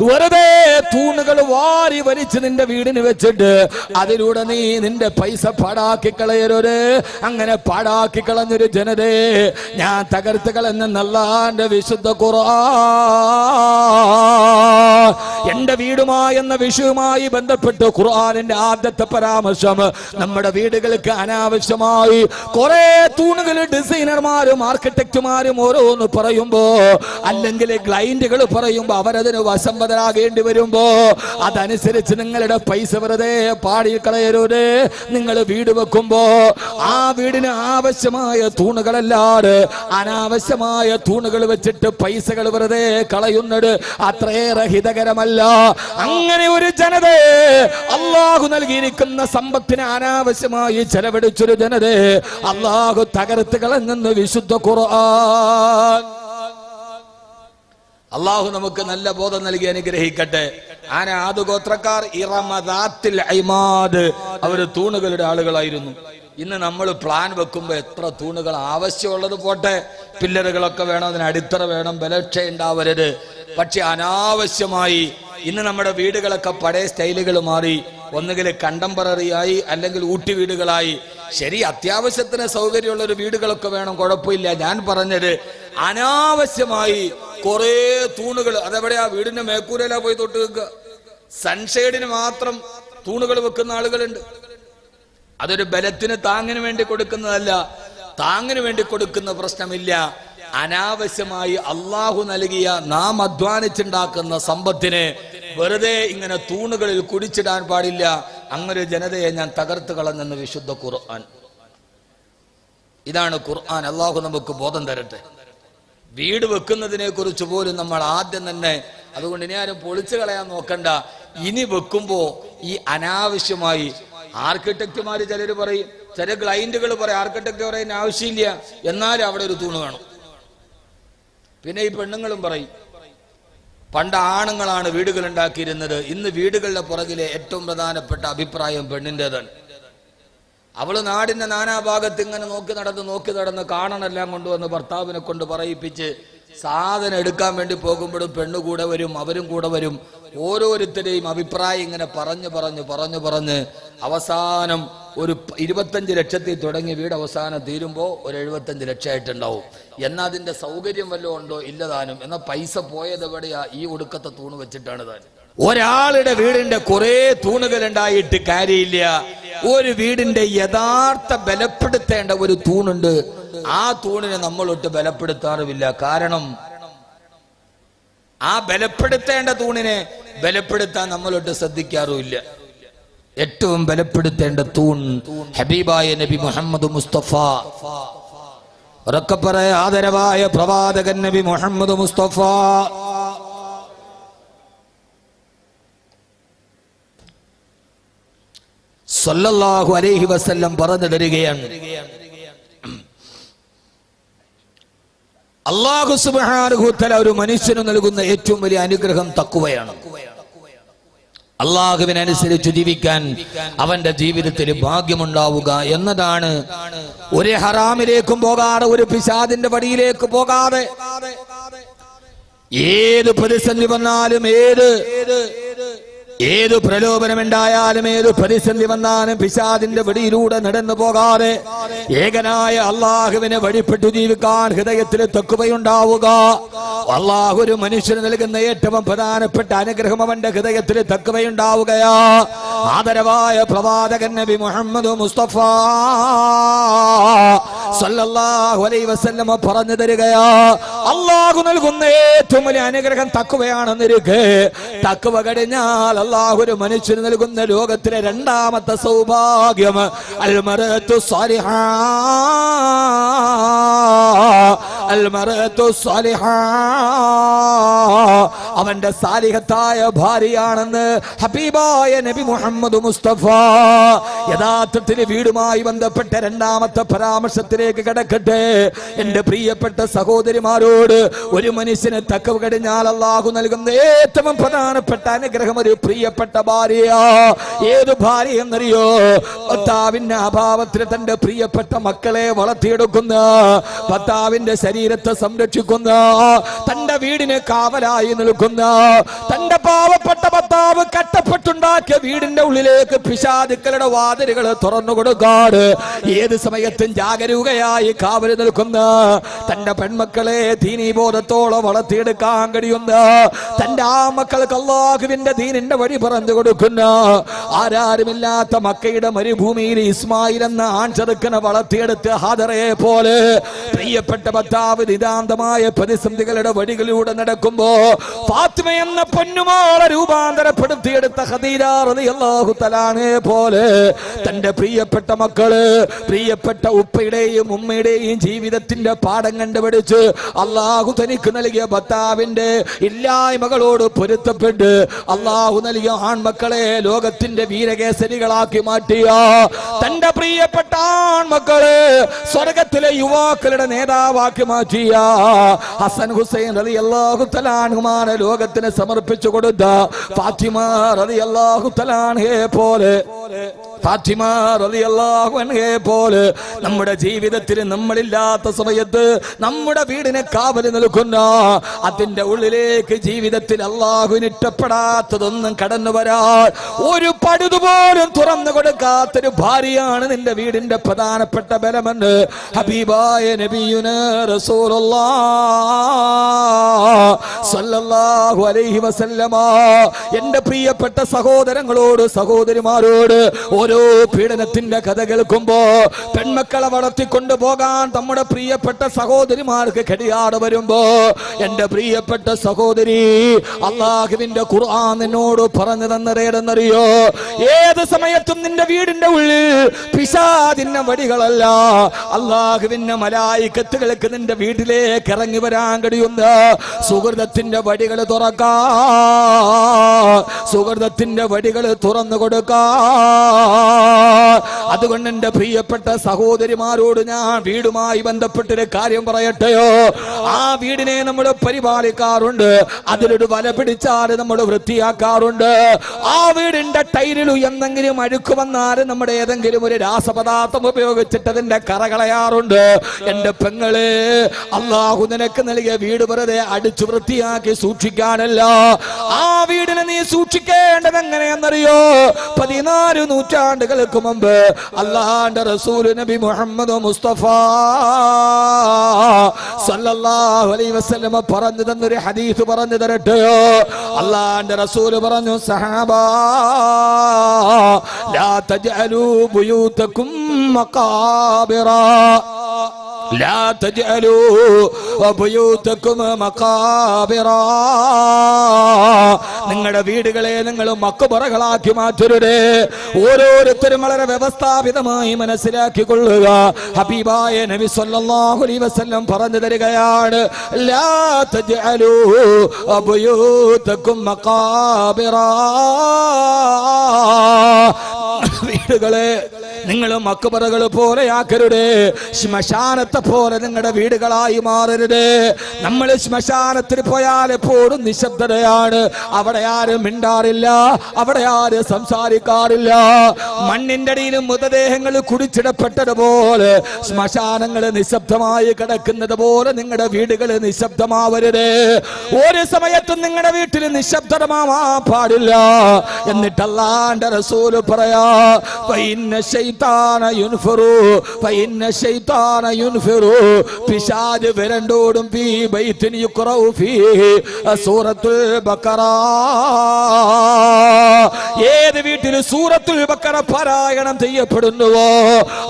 വെറുതെ തൂണുകൾ വാരി വലിച്ച് നിന്റെ വീടിന് വെച്ചിട്ട് അതിലൂടെ നീ നിന്റെ പൈസ പാടാക്കി കളയരുത്. അങ്ങനെ പാടാക്കി കളഞ്ഞൊരു ജനതയെ ഞാൻ തകർത്ത് കളഞ്ഞ അല്ലാഹുവിന്റെ വിശുദ്ധ ഖുർആൻ. എന്റെ വീടുമായി എന്ന വിഷയവുമായി ബന്ധപ്പെട്ട് ഖുർആനിന്റെ ആദ്യത്തെ പരാമർശം നമ്മുടെ വീടുകൾക്ക് അനാവശ്യമായി കുറെ തൂണുകൾ ഡിസൈനർമാരും ആർക്കിടെക്റ്റുമാരും ഓരോന്ന് പറയുമ്പോ, അല്ലെങ്കിൽ ക്ലൈന്റുകൾ പറയുമ്പോ അവരതിന് വശംവദരാകേണ്ടി വരുമ്പോ അതനുസരിച്ച് നിങ്ങളുടെ പൈസ വെറുതെ പാടിക്കളയരുത്. നിങ്ങൾ വീട് വെക്കുമ്പോ ആ വീടിന് ആവശ്യമായ തൂണുകളല്ലാതെ അനാവശ്യമായ തൂണുകൾ വെച്ചിട്ട് പൈസകൾ വെറുതെ കളയുന്നത് അത്രയേറെ ഹിതകരമല്ല. അങ്ങനെ ഒരു ജനതയെ അള്ളാഹു നൽകിയിരിക്കുന്ന സമ്പത്തിനെ അനാവശ്യമായി ചെലവഴിച്ചൊരു ജനതയെ അള്ളാഹു തകർത്ത് കളഞ്ഞെന്ന് വിശുദ്ധ ഖുർആൻ. അള്ളാഹു നമുക്ക് നല്ല ബോധം നൽകി അനുഗ്രഹിക്കട്ടെ. ആദ് ഗോത്രക്കാർ ഇറമദാത്തിൽ ഐമാദ്, അവര് തൂണുകളുടെ ആളുകളായിരുന്നു. ഇന്ന് നമ്മൾ പ്ലാൻ വെക്കുമ്പോൾ എത്ര തൂണുകൾ ആവശ്യമുള്ളത് പോട്ടെ, പില്ലറുകളൊക്കെ വേണം, അതിന് അടിത്തറ വേണം, ബലക്ഷ ഉണ്ടാവരുത്. പക്ഷെ അനാവശ്യമായി ഇന്ന് നമ്മുടെ വീടുകളൊക്കെ പഴയ സ്റ്റൈലുകൾ മാറി, ഒന്നുകിൽ കണ്ടംപററി ആയി അല്ലെങ്കിൽ ഊട്ടി വീടുകളായി. ശരി, അത്യാവശ്യത്തിന് സൗകര്യമുള്ള ഒരു വീടുകളൊക്കെ വേണം, കുഴപ്പമില്ല. ഞാൻ പറഞ്ഞത് അനാവശ്യമായി കുറെ തൂണുകൾ, അതെവിടെയാ വീടിന്റെ മേക്കൂരയിലാ പോയി തൊട്ട് വെക്കുക. സൺഷെയ്ഡിന് മാത്രം തൂണുകൾ വെക്കുന്ന ആളുകളുണ്ട്. അതൊരു ബലത്തിന് താങ്ങിന് വേണ്ടി കൊടുക്കുന്നതല്ല, താങ്ങിന് വേണ്ടി കൊടുക്കുന്ന പ്രശ്നമില്ല. അനാവശ്യമായി അള്ളാഹു നൽകിയ നാം അധ്വാനിച്ചുണ്ടാക്കുന്ന സമ്പത്തിനെ വെറുതെ ഇങ്ങനെ തൂണുകളിൽ കുടിച്ചിടാൻ പാടില്ല. അങ്ങനെ ജനതയെ ഞാൻ തകർത്ത് കളഞ്ഞെന്ന് വിശുദ്ധ ഖുർആൻ. ഇതാണ് ഖുർആൻ. അള്ളാഹു നമുക്ക് ബോധം തരട്ടെ. വീട് വെക്കുന്നതിനെ കുറിച്ച് പോലും നമ്മൾ ആദ്യം തന്നെ, അതുകൊണ്ട് ഇനി ആരും പൊളിച്ചു കളയാൻ നോക്കണ്ട. ഇനി വെക്കുമ്പോ ഈ അനാവശ്യമായി ആർക്കിടെക്റ്റുമാര് ചിലര് പറയും, ചില ക്ലൈന്റുകൾ പറയും ആർക്കിടെക്ട് പറയാൻ ആവശ്യമില്ല, എന്നാലും അവിടെ ഒരു തൂണ് വേണം. പിന്നെ ഈ പെണ്ണുങ്ങളും പറയും പണ്ട് ആണുങ്ങളാണ് വീടുകൾ ഉണ്ടാക്കിയിരുന്നത്. ഇന്ന് വീടുകളുടെ പുറകിലെ ഏറ്റവും പ്രധാനപ്പെട്ട അഭിപ്രായം പെണ്ണിൻ്റെതാണ്. അവള് നാടിന്റെ നാനാഭാഗത്ത് ഇങ്ങനെ നോക്കി നടന്ന് കാണണെല്ലാം കൊണ്ടുവന്ന് ഭർത്താവിനെ കൊണ്ട് പറയിപ്പിച്ച് സാധനം എടുക്കാൻ വേണ്ടി പോകുമ്പോഴും പെണ്ണു കൂടെ വരും, അവരും കൂടെ വരും. ഓരോരുത്തരെയും അഭിപ്രായം ഇങ്ങനെ പറഞ്ഞ് അവസാനം ഒരു 25 ലക്ഷത്തിൽ തുടങ്ങി വീട് അവസാനം തീരുമ്പോൾ ഒരു 75 ലക്ഷമായിട്ടുണ്ടാവും. എന്നാൽ അതിന്റെ സൗകര്യം വല്ലതും ഉണ്ടോ? ഇല്ലതാനും. എന്നാൽ പൈസ പോയത് എവിടെയാ? ഈ ഒടുക്കത്തെ തൂണ് വെച്ചിട്ടാണ് താൻ. ഒരാളുടെ വീടിന്റെ കുറെ തൂണുകൾ ഉണ്ടായിട്ട് കാര്യമില്ല. ഒരു വീടിന്റെ യഥാർത്ഥ ബലപ്പെടുത്തേണ്ട ഒരു തൂണുണ്ട്. ആ തൂണിനെ നമ്മളൊട്ട് ബലപ്പെടുത്താറുമില്ല. കാരണം ആ ബലപ്പെടുത്തേണ്ട തൂണിനെ ബലപ്പെടുത്താൻ നമ്മളൊട്ട് ശ്രദ്ധിക്കാറുമില്ല. ഏറ്റവും ബലപ്പെടുത്തേണ്ട തൂൺ ഹബീബായ നബി മുഹമ്മദ് മുസ്തഫ, ഉറക്കെ ആദരവായ പ്രവാചകൻ നബി മുഹമ്മദ് മുസ്തഫ സല്ലല്ലാഹു അലൈഹി വസല്ലം പറഞ്ഞു തരികയാണ്, അല്ലാഹു സുബ്ഹാനഹു വതആല ഒരു മനുഷ്യന് നൽകുന്ന ഏറ്റവും വലിയ അനുഗ്രഹം തഖ്വയാണ്. അള്ളാഹുവിനനുസരിച്ച് ജീവിക്കാൻ അവന്റെ ജീവിതത്തിൽ ഭാഗ്യമുണ്ടാവുക എന്നതാണ്. ഒരു ഹറാമിലേക്കും പോകാതെ, ഒരു പിശാചിന്റെ വടിയിലേക്ക് പോകാതെ, ഏത് പ്രതിസന്ധി വന്നാലും, ഏത് പ്രലോഭനമുണ്ടായാലും, ഏത് പ്രതിസന്ധി വന്നാലും പിശാചിന്റെ വടിയിലൂടെ നടന്നു പോകാതെ ഏകനായ അള്ളാഹുവിനെ വഴിപ്പെട്ടു ജീവിക്കാൻ ഹൃദയത്തിൽ തഖ്വയുണ്ടാവുക. അള്ളാഹു ഒരു മനുഷ്യന് നൽകുന്ന ഏറ്റവും പ്രധാനപ്പെട്ട അനുഗ്രഹം അവന്റെ ഹൃദയത്തിൽ തഖ്വയുണ്ടാവുകയാ. ആദരവായ പ്രവാചകൻ നബി മുഹമ്മദ് മുസ്തഫ സല്ലല്ലാഹു അലൈഹി വസല്ലം പറഞ്ഞു തരികയാ, അള്ളാഹു നൽകുന്ന ഏറ്റവും വലിയ അനുഗ്രഹം തഖ്വയാണെന്നിരിക്കെ, തഖ്വ കഴിഞ്ഞാൽ അള്ളാഹു ഒരു മനുഷ്യന് നൽകുന്ന ലോകത്തിലെ രണ്ടാമത്തെ സൗഭാഗ്യം അൽ മറഅതു സാലിഹ, അൽ മറഅതു സാലിഹ, അവന്റെ സാലിഹത്തായ ഭാര്യയാണെന്ന് ഹബീബായ നബി മുഹമ്മദ് മുസ്തഫ. യഥാർത്ഥത്തിൽ വീടുമായി ബന്ധപ്പെട്ട രണ്ടാമത്തെ പരാമർശത്തിലേക്ക് കടക്കട്ടെ. എന്റെ പ്രിയപ്പെട്ട സഹോദരിമാരോട്, ഒരു മനുഷ്യന് തഖ്വ കഴിഞ്ഞാൽ അള്ളാഹു നൽകുന്ന ഏറ്റവും പ്രധാനപ്പെട്ട അനുഗ്രഹം ഒരു പ്രിയപ്പെട്ട ഭാര്യയാ. ഏത് ഭാര്യ എന്നറിയോ? ഭർത്താവിന്റെ അഭാവത്തിൽ തന്റെ പ്രിയപ്പെട്ട മക്കളെ വളർത്തിയെടുക്കുന്ന, ഭർത്താവിന്റെ ശരീരത്തെ സംരക്ഷിക്കുന്ന, തന്റെ വീടിന് കാവലായി നിൽക്കുന്ന, തന്റെ പാവപ്പെട്ട ഭർത്താവ് ഭർത്താവ് കട്ടപ്പെട്ടുണ്ടാക്കിയ വീടിന്റെ ഉള്ളിലേക്ക് പിശാചുക്കളുടെ വാതിലുകൾ തുറന്നു കൊടുക്കാട് ഏത് സമയത്തും ജാഗരൂകയായി കാവല് നിൽക്കുന്ന തന്റെ പെൺമക്കളെ ദീനീബോധത്തോളം വളർത്തിയെടുക്കാൻ കഴിയുന്ന തന്റെ ആ മക്കൾക്ക് അല്ലാഹുവിന്റെ ദീനിന്റെ വഴി പറഞ്ഞു കൊടുക്കുന്ന ആരാരുമില്ലാത്ത മക്കയുടെ മരുഭൂമിയിൽ ഇസ്മായിൽ എന്ന ആൺചെറുക്കനെ വളർത്തിയെടുത്ത് ഹാദറെ പോലെ പ്രിയപ്പെട്ട ഭർത്താവ് നിതാന്തമായ പ്രതിസന്ധികളുടെ വഴികളിലൂടെ നടക്കുമ്പോ ഫാത്തിമ എന്ന പൊന്നുമോളെ രൂപാന്തരപ്പെടുത്തിയെടുത്ത ഖദീജ റളിയല്ലാഹു തആലയെ പോലെ തന്റെ പ്രിയപ്പെട്ട മക്കള് പ്രിയപ്പെട്ട ഉപ്പയുടെയും ഉമ്മയുടെയും ജീവിതത്തിന്റെ പാഠം കണ്ടുപിടിച്ച് അല്ലാഹു തനിക്ക് നൽകിയ ഭർത്താവിന്റെ ഇല്ലായ്മകളോട് പൊരുത്തപ്പെട്ട് അല്ലാഹു നൽകിയ ആൺമക്കളെ ലോകത്തിന്റെ വീരകേസരികളാക്കി മാറ്റിയ തന്റെ പ്രിയപ്പെട്ട ആൺമക്കളെ സ്വർഗത്തിലെ യുവാക്കളുടെ നേതാവാക്കി മാറ്റിയ ഹസൻ ഹുസൈൻ റളിയല്ലാഹു തആല അൻഹുമാനെ ലോകത്തിന് സമർപ്പിച്ചു കൊടുത്ത ഫാത്തിമ റളിയല്ലാഹു തആല അൻഹയെ പോലെ ഫാത്തിമ റളിയല്ലാഹു അൻഹയെ പോലെ നമ്മുടെ ജീവിതത്തിൽ നമ്മളില്ലാത്ത സമയത്ത് നമ്മുടെ വീടിനെ കാവല് നിൽക്കുന്ന അതിന്റെ ഉള്ളിലേക്ക് ജീവിതത്തിൽ അല്ലാഹുവിന് ഇഷ്ടപ്പെടാത്തതൊന്നും കടന്നു വരാൻ ഒരു പഴുതുപോലും തുറന്നു കൊടുക്കാത്തൊരു ഭാര്യയാണ് നിന്റെ വീടിന്റെ പ്രധാനപ്പെട്ട ബലമെന്ന് ഹബീബായ നബിയുനാ റസൂലുള്ളാഹ് സ്വല്ലല്ലാഹു അലൈഹി വസല്ലമ എന്റെ പ്രിയപ്പെട്ട സഹോദരങ്ങളോട് സഹോദരിമാരോട് ഓരോ പീഡനത്തിന്റെ കഥ കേൾക്കുമ്പോ പെൺമക്കളെ വളർത്തിക്കൊണ്ടു പോകാൻ നമ്മുടെ പ്രിയപ്പെട്ട സഹോദരിമാർക്ക് കടിയാട് വരുമ്പോ എന്റെ പ്രിയപ്പെട്ട സഹോദരി അല്ലാഹുവിന്റെ ഖുർആൻ നിന്നോട് പറഞ്ഞു തന്നറിയോ ഏത് സമയത്തും നിന്റെ വീടിന്റെ ഉള്ളിൽ പിശാചിന്റെ വടികളല്ല അല്ലാഹുവിന്റെ മലായികത്തുകൾക്ക് നിന്റെ വീട്ടിലേക്ക് ഇറങ്ങി വരാൻ കഴിയുന്ന സുഹൃതത്തിന്റെ വടികൾ തുറക്കാ സുഹൃതത്തിന്റെ വടികൾ തുറന്നു കൊടുക്കാ അതുകൊണ്ട് എന്റെ പ്രിയപ്പെട്ട സഹോദരിമാരോട് ഞാൻ വീടുമായി ബന്ധപ്പെട്ടൊരു കാര്യം പറയട്ടെയോ ആ വീടിനെ നമ്മൾ പരിപാലിക്കാറുണ്ട് അതിലൊരു വല പിടിച്ചാൽ നമ്മൾ വൃത്തിയാക്കാറുണ്ട് ആ വീടിന്റെ ടൈലിൽ എന്തെങ്കിലും അഴുക്ക് വന്നാൽ നമ്മുടെ ഏതെങ്കിലും ഒരു രാസപദാർത്ഥം ഉപയോഗിച്ചിട്ട് അതിന്റെ കറ കളയാറുണ്ട് എന്റെ പെങ്ങളെ അല്ലാഹു നിനക്ക് നൽകിയ വീട് വെറുതെ അടിച്ചു വൃത്തിയാക്കി സൂക്ഷിക്കാനല്ല ആ വീടിനെ നീ സൂക്ഷിക്കേണ്ടത് എങ്ങനെയെന്നറിയോ 14 നൂറ്റാണ്ടുകൾക്ക് മുമ്പ് അല്ലാഹുവിന്റെ റസൂൽ നബി മുഹമ്മദ് മുസ്തഫ സല്ലല്ലാഹു അലൈഹി വസല്ലം പറഞ്ഞു തന്നൊരു ഹദീസ് പറഞ്ഞു തരട്ടെയോ അല്ലാഹുവിന്റെ റസൂൽ പറഞ്ഞു സഹാബാ ലാ തജഅലൂ ബുയൂതകും മഖാബിറാ لا تجعلوا بيوتكم مقابرا നിങ്ങളുടെ വീടുകളെ നിങ്ങൾ മക്ബറകളാക്കി മാറ്റരുത് ഓരോരുത്തരും വളരെ വ്യവസ്ഥാപിതമായി മനസ്സിലാക്കിക്കൊള്ളുക ഹബീബായ നബി സല്ലല്ലാഹു അലൈഹി വസല്ലം പറഞ്ഞു തരികയാണ് ലാ തജഅലൂ ബുയൂതകും മഖാബിറാ വീടുകളെ നിങ്ങൾ മക്ബറകൾ പോലെ ആക്കരുത് ശ്മശാനത്തെ പോലെ നിങ്ങളുടെ വീടുകളായി മാറരുത് നമ്മൾ ശ്മശാനത്തിൽ പോയാൽ എപ്പോഴും നിശബ്ദതയാണ് അവിടെ ആരും മിണ്ടാറില്ല അവിടെ ആരും സംസാരിക്കാറില്ല മണ്ണിന്റെ അടിയിലും മൃതദേഹങ്ങൾ കുടിച്ചിടപ്പെട്ടതുപോലെ ശ്മശാനങ്ങൾ നിശബ്ദമായി കിടക്കുന്നത് പോലെ നിങ്ങളുടെ വീടുകൾ നിശബ്ദമാവരുത് ഒരു സമയത്തും നിങ്ങളുടെ വീട്ടിൽ നിശബ്ദമാവാൻ പാടില്ല എന്നിട്ട് അല്ലാഹുവിന്റെ റസൂൽ പറയാ പിശാച് വരണ്ടോടും സൂറത്തുൽ ബഖറ ഏത് വീട്ടിൽ സൂറത്തുൽ ബഖറ പാരായണം ചെയ്യപ്പെടുന്നുവോ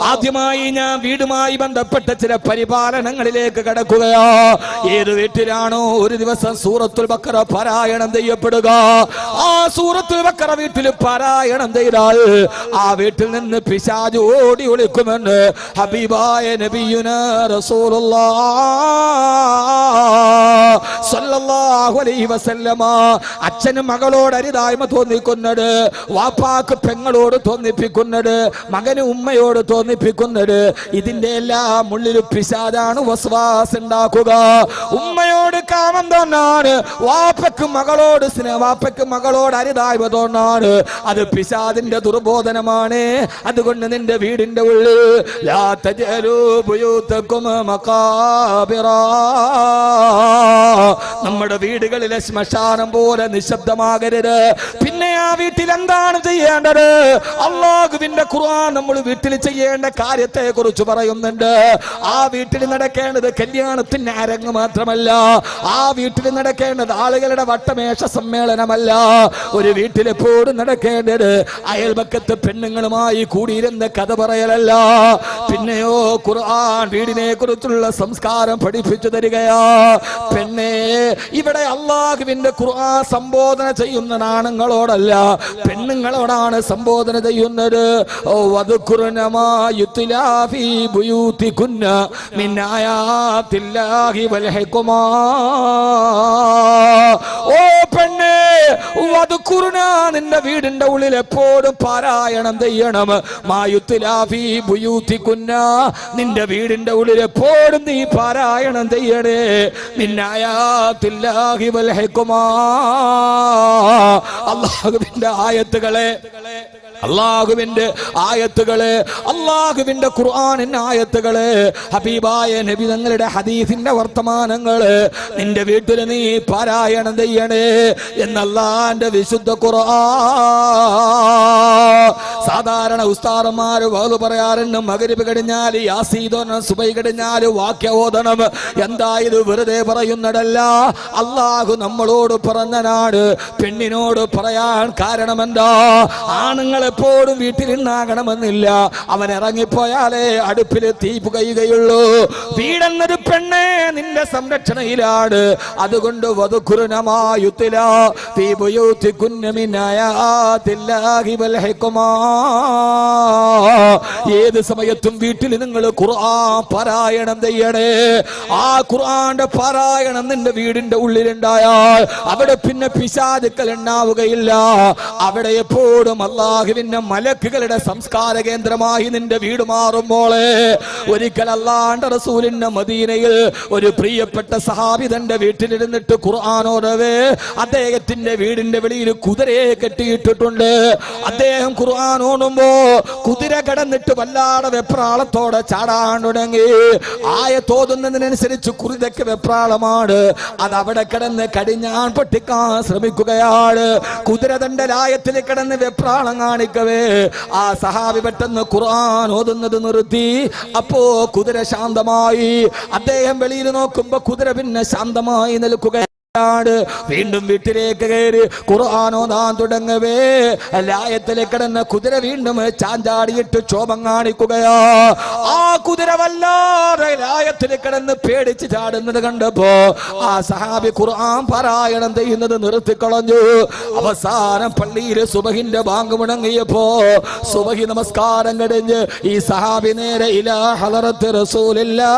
ആദ്യമായി ഞാൻ വീടുമായി ബന്ധപ്പെട്ട ചില പരിപാലനങ്ങളിലേക്ക് കടക്കുകയാ ഏത് വീട്ടിലാണോ ഒരു ദിവസം സൂറത്തുൽ ബഖറ പാരായണം ചെയ്യപ്പെടുക ആ സൂറത്തുൽ ബഖറ വീട്ടിൽ പാരായണം ചെയ്താൽ ആ വീട്ടിൽ നിന്ന് പിശാച് ഓടി ഒളിക്കുമെന്ന് ഹബീബായ നബിയുനാ റസൂലുള്ളാഹ് സ്വല്ലല്ലാഹു അലൈഹി വസല്ലമ അച്ഛനും മകളോട് അരുതായ്മ തോന്നിക്കുന്ന തോന്നിപ്പിക്കുന്നത്, വാപ്പാക്ക് പെങ്ങളോട് തോന്നിപ്പിക്കുന്നത്, മകന് ഉമ്മയോട് തോന്നിപ്പിക്കുന്നത്, ഇതിന്റെ എല്ലാം ഉള്ളിൽ പിശാചാണ് വസ്വാസ് ഉണ്ടാക്കുക. ഉമ്മയോട് കാമം തോന്നാണ്, വാപ്പക്ക് മകളോട് സ്നേഹം, വാപ്പക്ക് മകളോട് അരുതായ്മ തോന്നാണ്, അത് പിശാചിന്റെ ദുർബോധനമാണ്. അതുകൊണ്ട് നിന്റെ വീടിന്റെ ഉള്ളിൽ ലാ തജലൂ ബുയൂതകും മഖാബിറ, നമ്മുടെ വീടുകളിലെ ശ്മശാനം പോലെ നിശബ്ദമാകരുത്. പിന്നെ ആ വീട്ടിൽ എന്താണ് ചെയ്യേണ്ടത്? അല്ലാഹുവിന്റെ ഖുർആൻ നമ്മൾ വീട്ടിൽ ചെയ്യേണ്ട കാര്യത്തെ കുറിച്ച് പറയുന്നുണ്ട്. ആ വീട്ടിൽ നടക്കേണ്ടത് കല്യാണത്തിന്റെ അരങ്ങ് മാത്രമല്ല, ആ വീട്ടിൽ നടക്കേണ്ടത് ആളുകളുടെ വട്ടമേശ സമ്മേളനമല്ല. ഒരു വീട്ടിൽ എപ്പോഴും നടക്കേണ്ടത് അയൽപക്കത്ത് പെണ്ണുങ്ങളുമായി കൂടിയിരുന്ന കഥ പറയലല്ല. പിന്നെയോ ഖുർആൻ വീടിനെ കുറിച്ചുള്ള സംസ്കാരം പഠിപ്പിച്ചു തരികയാ. പെണ്ണേ, ഇവിടെ അല്ലാഹുവിന്റെ ഖുർആൻ സംബോധന ചെയ്യുന്ന ആണുങ്ങളോടല്ല, പെണ്ണുങ്ങളോടാണ് സംബോധന ചെയ്യുന്നത്. ഓ വദ്കുർനമാ യുത്ലാ ഫീ ബുയൂതികുന്ന മിൻ ആയാതില്ലാഹി വൽ ഹിക്മാ. ഓ പെണ്ണേ, വദ്കുർന, നിന്റെ വീടിന്റെ ഉള്ളിൽ എപ്പോഴും പാരായണം ചെയ്യണം. മാ യുത്ലാ ഫീ ബുയൂതികുന്ന, നിന്റെ വീടിന്റെ ഉള്ളിൽ എപ്പോഴും നീ പാരായണം ചെയ്യണേ. മിൻ ആയാതില്ലാഹി വൽ ഹിക്മാ, അല്ലാഹുവിന്റെ ആയത്തുകളെ, അല്ലാഹുവിന്റെ ആയത്തുകളെ, അല്ലാഹുവിന്റെ ഖുർആനിന്റെ ആയത്തുകളെ, ഹബീബായ നബി തങ്ങളുടെ ഹദീസിന്റെ വർത്തമാനങ്ങള് നിന്റെ വീട്ടിൽ നീ പാരായണം ചെയ്യണേ എന്ന് അല്ലാഹുവിന്റെ വിശുദ്ധ ഖുർആൻ. സാധാരണ ഉസ്താദന്മാര് വഅദ് പറയാറുണ്ട്, മഗ്രിബ് കഴിഞ്ഞാൽ യാസീൻ, സുബൈ കഴിഞ്ഞാൽ വാക്യ ഓതണം. എന്താ ഇത്? വെറുതെ പറയുന്നതല്ല, അല്ലാഹു നമ്മളോട് പറഞ്ഞനാണ്. പെണ്ണിനോട് പറയാൻ കാരണം എന്താ? ആണുങ്ങൾ എപ്പോഴും വീട്ടിലുണ്ടാകണമെന്നില്ല. അവൻ ഇറങ്ങിപ്പോയാലേ അടുപ്പിൽ തീ പുകയുകയുള്ളൂ. വീടെന്നൊരു പെണ്ണെ നിന്റെ സംരക്ഷണയിലാണ്. അതുകൊണ്ട് വദ്കുർനമാ യുത്ലാ ഫീ ബുയൂതികുന്ന മിൻ ആയാതില്ലാഹി വൽ ഹിക്മാ. ഏത് സമയത്തും വീട്ടിൽ നിങ്ങൾ ഖുർആൻ പാരായണം ചെയ്യണേ. ആ ഖുർആന്റെ പാരായണം നിന്റെ വീടിന്റെ ഉള്ളിലുണ്ടായാൽ അവിടെ പിന്നെ പിശാചുക്കൾ ഉണ്ടാവുകയില്ല. അവിടെ എപ്പോഴും അല്ലാഹുവിന്റെ മലക്കുകളുടെ സംസ്കാര കേന്ദ്രമായി നിന്റെ വീട് മാറുമ്പോളെ. ഒരിക്കൽ അല്ലാഹുവിന്റെ റസൂലിന്റെ മദീനയിൽ ഒരു പ്രിയപ്പെട്ട സഹാബി തന്റെ വീട്ടിലിരുന്നിട്ട് ഖുർആൻ ഓതവേ, അദ്ദേഹത്തിന്റെ വീടിന്റെ വെളിയിൽ കുതിരയെ കെട്ടിയിട്ടിട്ടുണ്ട്. അദ്ദേഹം ഖുർആൻ ഓതുമ്പോ കുതിര കടന്നിട്ട് വല്ലാതെ വെപ്രാളത്തോടെ ചാടാൻ തുടങ്ങി. ആയത്തോതുന്നതിനനുസരിച്ച് കുതിരയ്ക്ക് വെപ്രാളമാണ്. അത് അവിടെ കിടന്ന് കടിഞ്ഞാൻ പൊട്ടിക്കാൻ ശ്രമിക്കുകയാണ്. കുതിര തന്റെ ലായത്തിൽ കിടന്ന് വെപ്രാളം കാണിക്കവേ ആ സഹാബി പെട്ടെന്ന് ഖുർആൻ ഓതുന്നത് നിർത്തി. അപ്പോ കുതിര ശാന്തമായി. അദ്ദേഹം വെളിയിൽ നോക്കുമ്പോ കുതിര പിന്നെ ശാന്തമായി നിൽക്കുക. വീണ്ടും വീട്ടിലേക്ക് കയറി ഖുർആൻ ഓതാൻ തുടങ്ങവേ ലായത്തിലെ കിടന്ന കുതിര വീണ്ടും ചാഞ്ചാടിയിട്ട് ക്ഷോഭം കാണിക്കുകയാ. ആ കുതിര വല്ലാതെ ലായത്തിൽ കിടന്ന് പേടിച്ച് ചാടുന്നത് കണ്ടപ്പോ ആ സഹാബി ഖുർആൻ പാരായണം ചെയ്യുന്നത് നിർത്തിക്കളഞ്ഞു. അവസാനം പള്ളിയിൽ സുബഹിന്റെ ബാങ്ക് മുടങ്ങിയപ്പോ സുബഹി നമസ്കാരം കഴിഞ്ഞ് ഈ സഹാബി നേരെ ഇലാ ഹളറത്ത് റസൂലില്ലാഹ്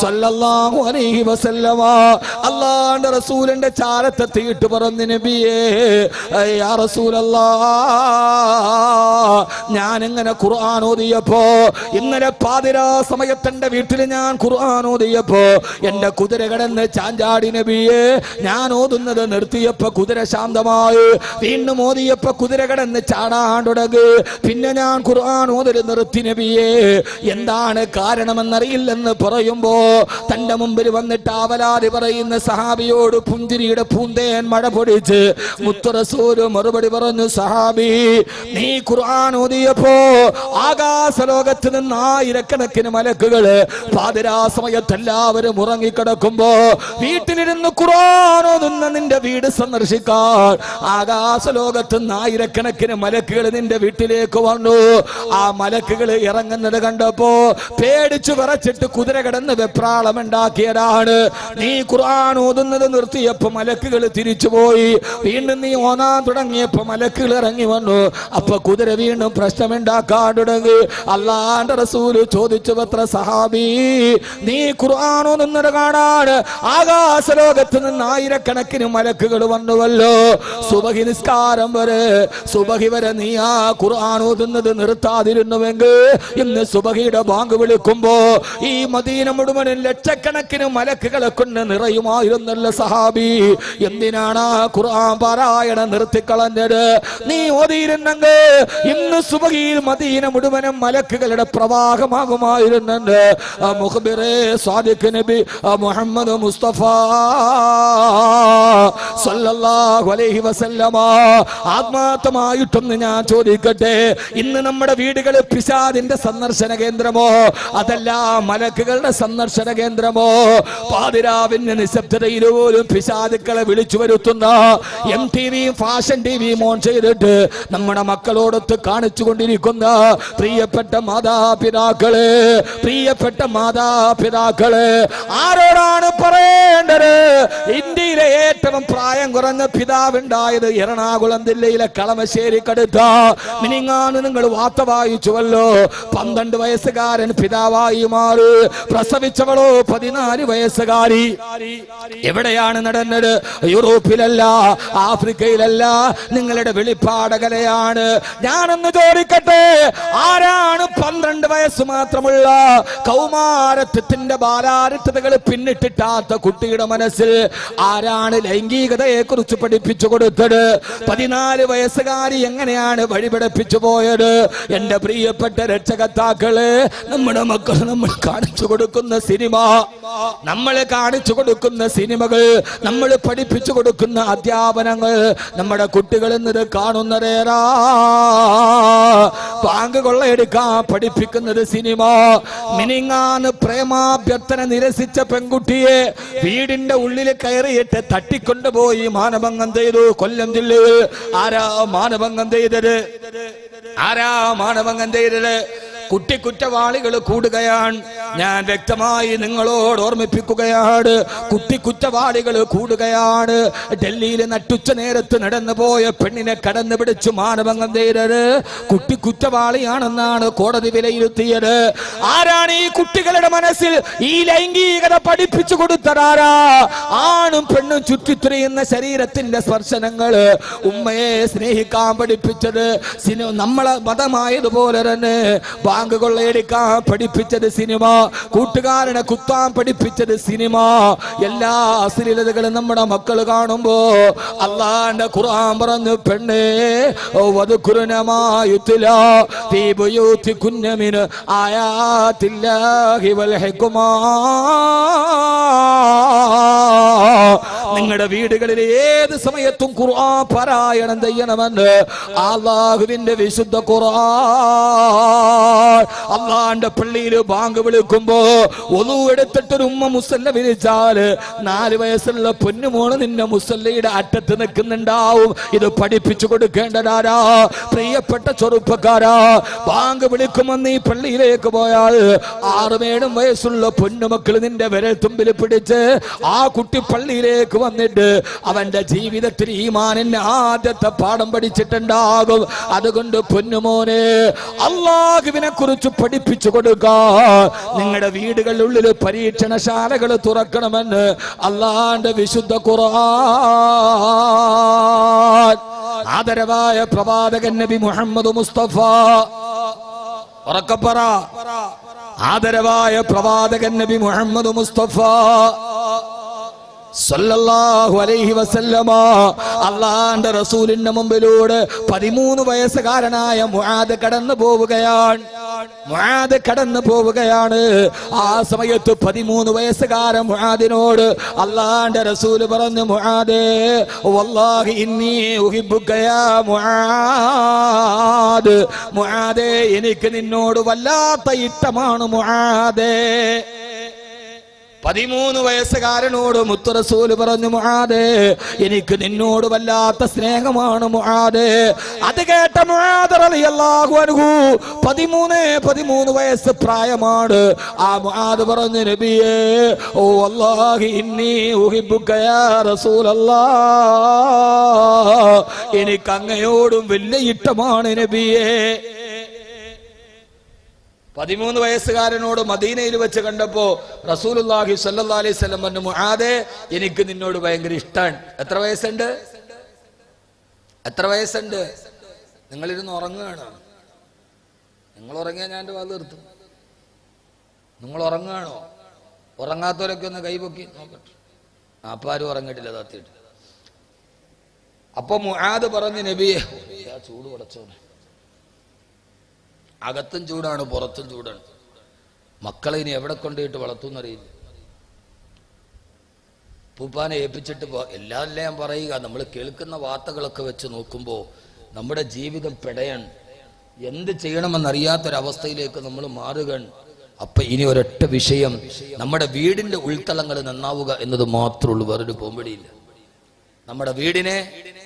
സ്വല്ലല്ലാഹു അലൈഹി വസല്ലം അല്ലാഹുവിന്റെ റസൂലിന്റെ ചാരത്തെത്തിയിട്ട് പറഞ്ഞു, നബിയേ യാ റസൂലല്ലാഹ്, ഞാൻ ഇങ്ങനെ ഖുർആൻ ഓതിയപ്പോ, ഇന്നലെ പാതിരാ സമയത്ത് എന്റെ വീട്ടിൽ ഞാൻ ഖുർആൻ ഓതിയപ്പോ എന്റെ കുതിര കിടന്ന് ചാഞ്ചാടി നബിയേ. ഞാൻ ഓതുന്നത് നിർത്തിയപ്പോ കുതിര ശാന്തമായി. വീണ്ടും ഓതിയപ്പോ കുതിര കിടന്ന് ചാടാൻ തുടങ്ങി. പിന്നെ ഞാൻ ഖുർആൻ ഓതല് നിർത്തി നബിയേ. എന്താണ് കാരണമെന്നറിയില്ലെന്ന് പറയുമ്പോ തന്റെ മുമ്പിൽ വന്നിട്ട് അവലാതി പറയുന്ന സഹാബിയോട് പുഞ്ചിരിയുടെ പൂന്തേൻ മഴ പൊടിച്ച് മുത്ത് റസൂൽ മറുപടി പറഞ്ഞു, സഹാബി, നീ ഖുർആൻ ഓതിയപ്പോ ആകാശലോകത്ത് നിന്ന് ആയിരക്കണക്കിന് മലക്കുകള് പാതിരാ സമയത്ത് എല്ലാവരും ഉറങ്ങിക്കിടക്കുമ്പോ വീട്ടിലിരുന്ന് ഖുർആൻ ഓതുന്ന നിന്റെ വീട് സന്ദർശിക്കാൻ ആകാശലോകത്ത് നിന്ന് ആയിരക്കണക്കിന് മലക്കുകൾ നിന്റെ വീട്ടിലേക്ക് വന്നു. ആ മലക്കുകൾ ഇറങ്ങുന്നത് കണ്ടപ്പോ പേടിച്ചു വിറച്ചിട്ട് കുതിര കിടന്ന് വെപ്രാളം ഉണ്ടാക്കിയതാണ്. നീ ഖുർആൻ ഓതുന്നത് നിർത്തിയപ്പോൾ മലക്കുകൾ തിരിച്ചുപോയി. വീണ്ടും നീ ഓതാൻ തുടങ്ങിയപ്പോൾ മലക്കുകൾ ഇറങ്ങി വന്നു. അപ്പൊ കുതിര വീണ്ടും പ്രശ്നമുണ്ടാക്കാൻ തുടങ്ങി. അല്ലാഹുവിന്റെ റസൂല് ചോദിച്ചു, എത്ര സഹാബി, നീ ഖുർആൻ ഓതുന്നത് കാണാൻ ആകാശലോകത്ത് നിന്ന് ആയിരക്കണക്കിന് മലക്കുകൾ വന്നുവല്ലോ. സുബഹി നിസ്കാരം വരെ, സുബഹി വരെ നീ ആ ഖുർആൻ ഓതുന്നത് നിർത്താതിരുന്നുവെങ്കിൽ ഇന്ന് സുബഹിയുടെ ബാങ്ക് വിളിക്കുമ്പോ ഈ മദീന മുഴുവനും ലക്ഷക്കണക്കിന് മലക്കുകളെ കൊണ്ട് നിറയുമായിരുന്നല്ലോ സഹാബി. എന്തിനാണ് ഖുർആൻ പാരായണം നിർത്തിക്കളഞ്ഞത്? നീ ഓതിയിരുന്നെങ്കിൽ ഇന്ന് സുബഹിയിൽ മദീന മുഴുവനും മലക്കുകളുടെ പ്രവാഹമാകുമായിരുന്നുണ്ട്. മുഖ്ബിറേ സാദിഖ് നബി മുഹമ്മദ് മുസ്തഫ സല്ലല്ലാഹു അലൈഹി വസല്ലമ, ആത്മാർത്ഥമായിട്ടൊന്ന് ഞാൻ ചോദിക്കട്ടെ, ഇന്ന് നമ്മുടെ വീടുകളിൽ പിശാചിന്റെ സന്ദർശന കേന്ദ്രമോ അതല്ല മലക്കുകളുടെ സന്ദർശന കേന്ദ്രമോ? പാതിരാവിന്റെ നിശബ്ദതയിൽ പോലും പിശാചുക്കളെ വിളിച്ചു വരുത്തുന്ന MTV ഫാഷൻ TV ഓൺ ചെയ്തിട്ട് നമ്മുടെ മക്കളോടൊത്ത് കാണിച്ചു കൊണ്ടിരിക്കുന്ന പ്രിയപ്പെട്ട മാതാപിതാക്കള്, പ്രിയപ്പെട്ട മാതാപിതാക്കള്, ആരോടാണ് പറയേണ്ടത്? ഇന്ത്യയിലെ ഏറ്റവും പ്രായം കുറഞ്ഞ പിതാവുണ്ടായത് എറണാകുളം ജില്ലയിലെ കളമശ്ശേരിക്കടുത്ത മിനിങ്ങാണ്. നിങ്ങൾ വാർത്ത വായിച്ചുവല്ലോ. 12 വയസ്സുകാരൻ പിതാവായി മാറി. പ്രസവിച്ചവളോ 14 വയസ്സുകാരി. എവിടെയാണ് നടന്നത്? യൂറോപ്പിലല്ല, ആഫ്രിക്കയിലല്ല, നിങ്ങളുടെ വെളിപ്പാടകലയാണ്. ഞാനൊന്ന് ചോദിക്കട്ടെ, ആരാണ് 12 വയസ്സ് മാത്രമുള്ള കൗമാരത്വത്തിന്റെ ബാലാരിത്തതകൾ പിന്നിട്ടിട്ടാത്ത കുട്ടിയുടെ മനസ്സിൽ ആരാണ് ലൈംഗികതയെ കുറിച്ച് പഠിപ്പിച്ചു കൊടുത്തത്? 14 വയസ്സുകാരി എങ്ങനെയാണ് വഴിപഠിപ്പിച്ചു പോയത്? എന്റെ പ്രിയപ്പെട്ട രക്ഷകർത്താക്കളെ, നമ്മുടെ മക്കൾ നമ്മൾ കാണിച്ചു കൊടുക്കുന്ന സിനിമ, നമ്മൾ കാണിച്ചു കൊടുക്കുന്ന സിനിമകൾ, നമ്മൾ പഠിപ്പിച്ചു കൊടുക്കുന്ന അധ്യാപനങ്ങൾ നമ്മുടെ കുട്ടികൾ ഇന്നത് കാണുന്നതേറാ. ബാങ്ക് കൊള്ളയെടുക്കാൻ പഠിപ്പിക്കുന്നത് സിനിമ. മിനിങ്ങാന്ന് പ്രേമാഭ്യർത്ഥന നിരസിച്ച പെൺകുട്ടിയെ വീടിന്റെ ഉള്ളിൽ കയറിയിട്ട് തട്ടിക്കൊണ്ടുപോയി മാനഭംഗം ചെയ്തു. കൊല്ലം ജില്ലയിൽ ആരാ മാനഭംഗം ചെയ്തത്? ആരാ മാനഭംഗം ചെയ്തത്? കുട്ടിക്കുറ്റവാളികൾ കൂടുകയാണ്. ഞാൻ വ്യക്തമായി നിങ്ങളോട് ഓർമ്മിപ്പിക്കുകയാണ്, കുട്ടിക്കുറ്റവാളികൾ കൂടുകയാണ്. ഡൽഹിയിൽ നട്ടുച്ച നേരത്ത് നടന്നു പോയ പെണ്ണിനെ കടന്നു പിടിച്ചു മാനഭംഗം ചെയ്തത് കുട്ടിക്കുറ്റവാളിയാണെന്നാണ് കോടതി വിലയിരുത്തിയത്. ആരാണ് ഈ കുട്ടികളുടെ മനസ്സിൽ ഈ ലൈംഗികത പഠിപ്പിച്ചു കൊടുത്തതാരാ? ആണും പെണ്ണും ചുറ്റിത്തിരിയുന്ന ശരീരത്തിന്റെ സ്പർശനങ്ങള് ഉമ്മയെ സ്നേഹിക്കാൻ പഠിപ്പിച്ചത് നമ്മളെ മതമായതുപോലെ തന്നെ ബാങ്ക് കൊള്ളയെടുക്കാൻ പഠിപ്പിച്ചത് സിനിമ, കൂട്ടുകാരനെ കുത്താൻ പഠിപ്പിച്ചത് സിനിമ. എല്ലാ അശ്ലീലതകളും നമ്മുടെ മക്കൾ കാണുമ്പോ അല്ലാഹുവിന്റെ ഖുർആൻ പറഞ്ഞു, പെണ്ണേ വദ്കുർനമായുത്ലാ ഫീ ബുയൂതികുന്ന മിൻ ആയാതില്ലാഹി വൽ ഹിക്മാ. നിങ്ങളുടെ വീടുകളിൽ ഏത് സമയത്തും ഖുർആൻ പാരായണം ചെയ്യണമെന്ന് അല്ലാഹുവിന്റെ വിശുദ്ധ ഖുർആൻ. അല്ലാഹുവിന്റെ പള്ളിയിൽ ബാങ്ക് വിളിക്കുമ്പോ ഒളു എടുത്തിട്ടൊരു ഉമ്മ മുസല്ല വിരിച്ചാല് 4 വയസ്സുള്ള പൊന്നുമോള് നിന്നെ മുസല്ലയുടെ അറ്റത്ത് നിൽക്കുന്നുണ്ടാവും. ഇത് പഠിപ്പിച്ചു കൊടുക്കേണ്ടതാരാ? പ്രിയപ്പെട്ട ചെറുപ്പക്കാരാ, ബാങ്ക് വിളിക്കുമ്പോ നീ പള്ളിയിലേക്ക് പോയാൽ 6-7 വയസ്സുള്ള പൊന്നുമക്കൾ നിന്റെ വിരൽ തുമ്പിൽ പിടിച്ച് ആ കുട്ടി പള്ളിയിലേക്ക് വന്നിട്ട് അവന്റെ ജീവിതത്തിൽ ഈമാനിന്റെ ആദ്യത്തെ പാഠം പഠിച്ചിട്ടുണ്ടാകും. അതുകൊണ്ട് പൊന്നുമോനെ, അല്ലാഹുവിനെ കുറിച്ച് പഠിപ്പിച്ചു കൊടുക്കുക. നിങ്ങളുടെ വീടുകളിലുള്ളിൽ പരീക്ഷണശാലകൾ തുറക്കണമെന്ന് അല്ലാഹുവിന്റെ വിശുദ്ധ ഖുർആൻ. ആദരവായ പ്രവാചകൻ നബി മുഹമ്മദ് മുസ്തഫ, ഉറക്കപ്പറ, ആദരവായ പ്രവാചകൻ നബി മുഹമ്മദ് മുസ്തഫ സല്ലല്ലാഹു അലൈഹി വസല്ലമ അല്ലാഹുവിന്റെ റസൂലിന്റെ മുമ്പിലൂടെ 13 വയസ്സുകാരനായ മുആദ് കടന്നു പോവുകയാണ്. മുആദ് കടന്നു പോവുകയാണ്. ആ സമയത്ത് 13 വയസ്സുകാരൻ മുആദിനോട് അല്ലാഹുവിന്റെ റസൂൽ പറഞ്ഞു, മുആദേ വല്ലാഹി ഇന്നി ഉഹിബ്ബുക യാ മുആദ്. മുആദേ, എനിക്ക് നിന്നോട് വല്ലാത്ത ഇഷ്ടമാണ് മുആദേ. 13 വയസ്സുകാരനോട് മുത്ത് റസൂൽ പറഞ്ഞു, മുആദേ, എനിക്ക് നിന്നോട് വല്ലാത്ത സ്നേഹമാണ് മുആദേ. അത് കേട്ട മുആദ് റളിയല്ലാഹു അൻഹു 13 വയസ്സ് പ്രായമാണ്. ആ മുആദ് പറഞ്ഞു, നബിയേ, ഓ വല്ലാഹി ഇന്നി ഉഹിബ്ബുക യാ റസൂലല്ലാഹ്, എനിക്ക് അങ്ങയോടും വലിയ ഇഷ്ടമാണ് നബിയേ. 13 വയസ്സുകാരനോട് മദീനയിൽ വെച്ച് കണ്ടപ്പോ റസൂലുള്ളാഹി സ്വല്ലല്ലാഹി അലൈഹി വസല്ലം പറഞ്ഞു, മുആദേ, എനിക്ക് നിന്നോട് ഭയങ്കര ഇഷ്ടമാണ്. എത്ര വയസ്സുണ്ട്? നിങ്ങളിരുന്ന് ഉറങ്ങുകയാണ്. നിങ്ങൾ ഉറങ്ങിയാൽ ഞാൻ എൻ്റെ വാത് നിർത്തും. നിങ്ങൾ ഉറങ്ങുകയാണോ? ഉറങ്ങാത്തവരൊക്കെ ഒന്ന് കൈപൊക്കി നോക്കട്ടെ. അപ്പൊ ആരും ഉറങ്ങിയിട്ടില്ല, താത്തിയിട്ട്. അപ്പൊ മുആദ് പറഞ്ഞു, നബിയെ, ചൂട് പടച്ചോനെ, അകത്തും ചൂടാണ്, പുറത്തും ചൂടാണ്. മക്കളെ ഇനി എവിടെ കൊണ്ടുപോയിട്ട് വളർത്തുന്നറിയില്ല. പൂപ്പാനെ ഏൽപ്പിച്ചിട്ട് എല്ലാം ഞാൻ പറയുക, നമ്മൾ കേൾക്കുന്ന വാർത്തകളൊക്കെ വെച്ച് നോക്കുമ്പോൾ നമ്മുടെ ജീവിതം പെടയാണ്. എന്ത് ചെയ്യണമെന്നറിയാത്തൊരവസ്ഥയിലേക്ക് നമ്മൾ മാറുകയാണ്. അപ്പൊ ഇനി ഒരൊറ്റ വിഷയം, നമ്മുടെ വീടിന്റെ ഉൾത്തളങ്ങൾ നന്നാവുക എന്നത് മാത്രമേ ഉള്ളൂ, വേറൊരു പോംവഴിയില്ല. നമ്മുടെ വീടിനെ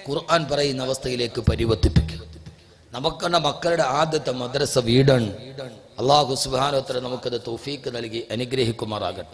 ഖുർആൻ പറയുന്ന അവസ്ഥയിലേക്ക് പരിവർത്തിപ്പിക്കുക. നമുക്കുള്ള മക്കളുടെ ആദ്യത്തെ മദ്രസ വീടാണ്. അല്ലാഹു സുബ്ഹാനഹു വ തആല നമുക്കത് തൗഫീക്ക് നൽകി അനുഗ്രഹിക്കുമാറാകട്ടെ.